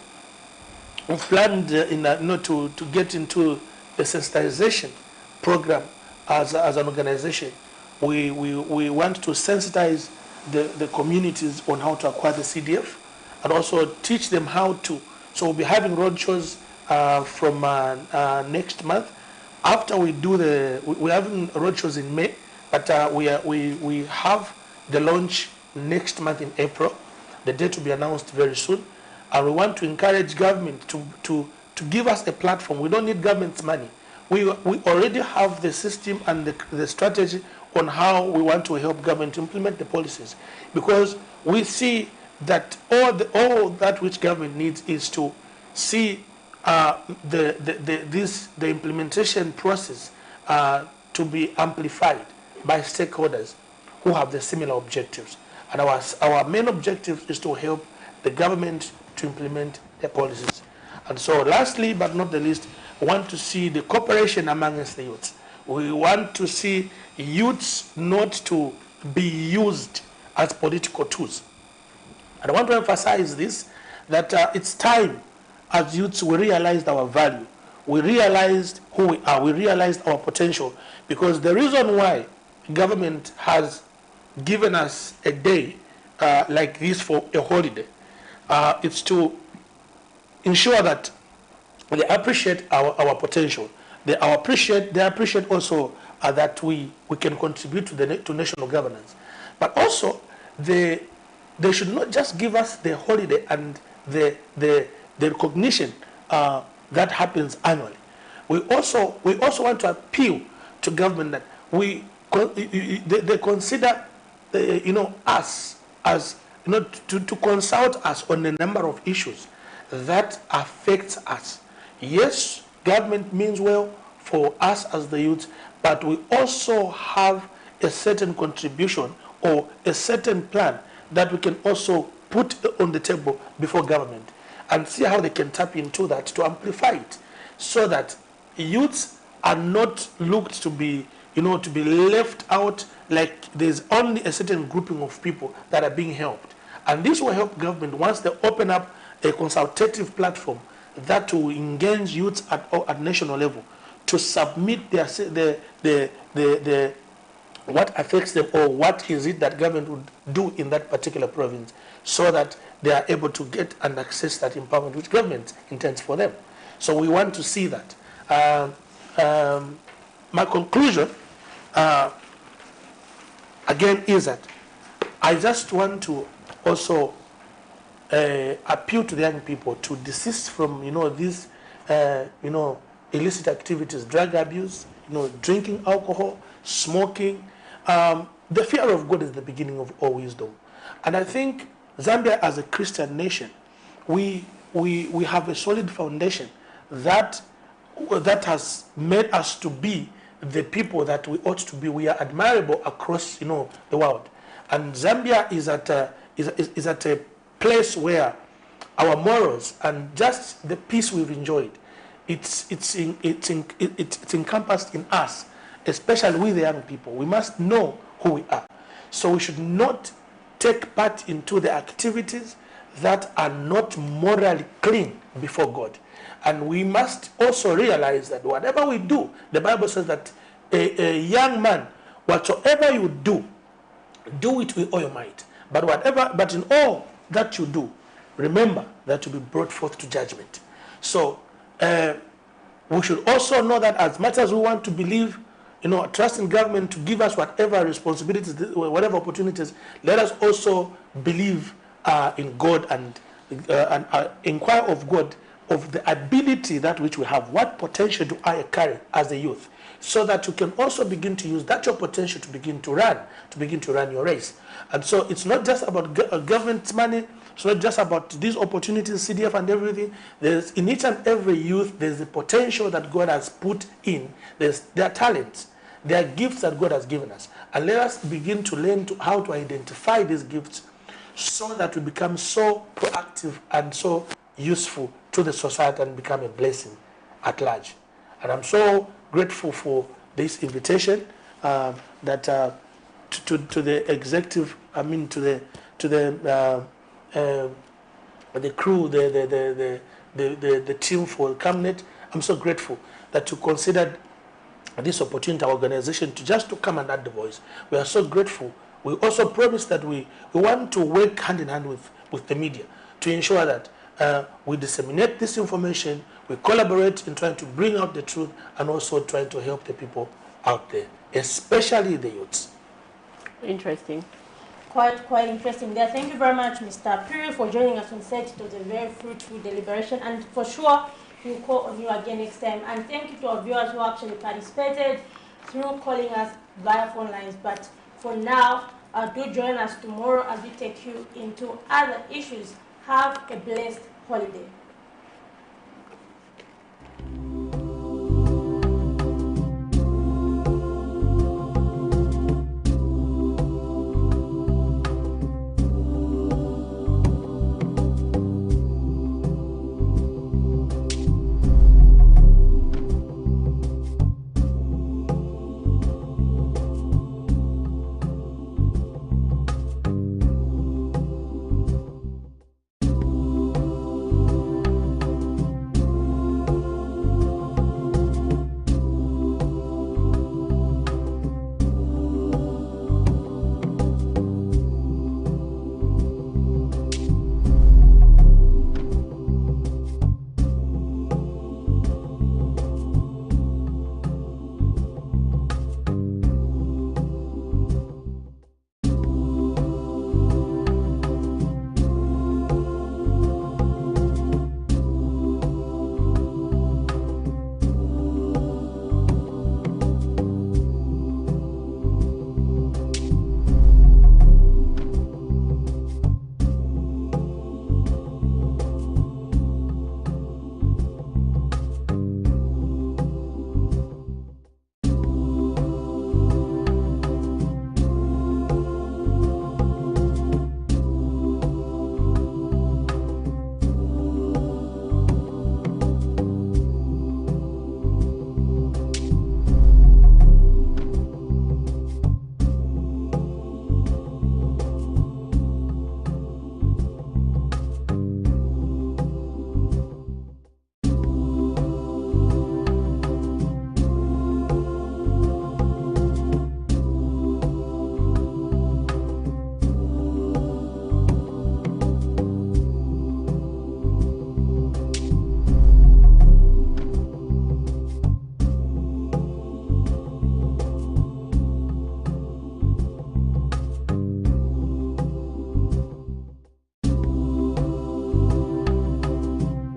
We've planned to get into the sensitization program as an organization. We want to sensitize the communities on how to acquire the CDF, and also teach them how to. So we'll be having roadshows from next month. After we do we're having roadshows in May, but we have the launch next month in April. The date will be announced very soon, and we want to encourage government to give us a platform. We don't need government's money. We already have the system and the strategy on how we want to help government to implement the policies, because we see that all that which government needs is to see the implementation process to be amplified by stakeholders who have the similar objectives. And our main objective is to help the government to implement their policies. And so lastly, but not the least, we want to see the cooperation amongst the youths. We want to see youths not to be used as political tools. And I want to emphasize this, that it's time as youths we realized our value. We realized who we are. We realized our potential. Because the reason why government has given us a day like this for a holiday, it's to ensure that they appreciate our potential. They appreciate also that we can contribute to national governance. But also, they should not just give us the holiday and the recognition that happens annually. We also want to appeal to government that they consider us as to consult us on a number of issues that affects us. Yes, government means well for us as the youth, but we also have a certain contribution or a certain plan that we can also put on the table before government, and see how they can tap into that to amplify it, so that youths are not looked to be left out, like there's only a certain grouping of people that are being helped. And this will help government once they open up a consultative platform that will engage youths at national level to submit what affects them, or what is it that government would do in that particular province, so that they are able to get and access that empowerment which government intends for them. So we want to see that. My conclusion, again, is that I just want to also appeal to the young people to desist from these illicit activities, drug abuse, drinking alcohol, smoking. The fear of God is the beginning of all wisdom. And I think Zambia, as a Christian nation, we have a solid foundation that has made us to be the people that we ought to be. We are admirable across the world, and Zambia is at a place where our morals and just the peace we've enjoyed, it's encompassed in us, especially with the young people. We must know who we are, so we should not take part into the activities that are not morally clean before God. And we must also realize that whatever we do, the Bible says that a young man, whatsoever you do it with all your might. But in all that you do, remember that you'll be brought forth to judgment. So we should also know that as much as we want to believe, trust in government to give us whatever responsibilities, whatever opportunities, let us also believe in God and inquire of God of the ability that which we have. What potential do I carry as a youth so that you can also begin to use that your potential to begin to run your race. And so it's not just about government money, it's not just about these opportunities, CDF and everything. There's, in each and every youth, there's the potential that God has put in. There's their talents, their gifts that God has given us. And let us begin to learn how to identify these gifts so that we become so proactive and so useful to the society and become a blessing at large. And I'm so grateful for this invitation that to the executive, I mean to the crew, the team for Camnet. I'm so grateful that you considered this opportunity, our organization, to come and add the voice. We are so grateful. We also promise that we want to work hand in hand with the media to ensure that we disseminate this information, we collaborate in trying to bring out the truth, and also trying to help the people out there, especially the youths. Interesting. Quite interesting there. Thank you very much, Mr. Piri, for joining us on set. It was a very fruitful deliberation, and for sure we'll call on you again next time. And thank you to our viewers who actually participated through calling us via phone lines. But for now, do join us tomorrow as we take you into other issues. Have a blessed holiday.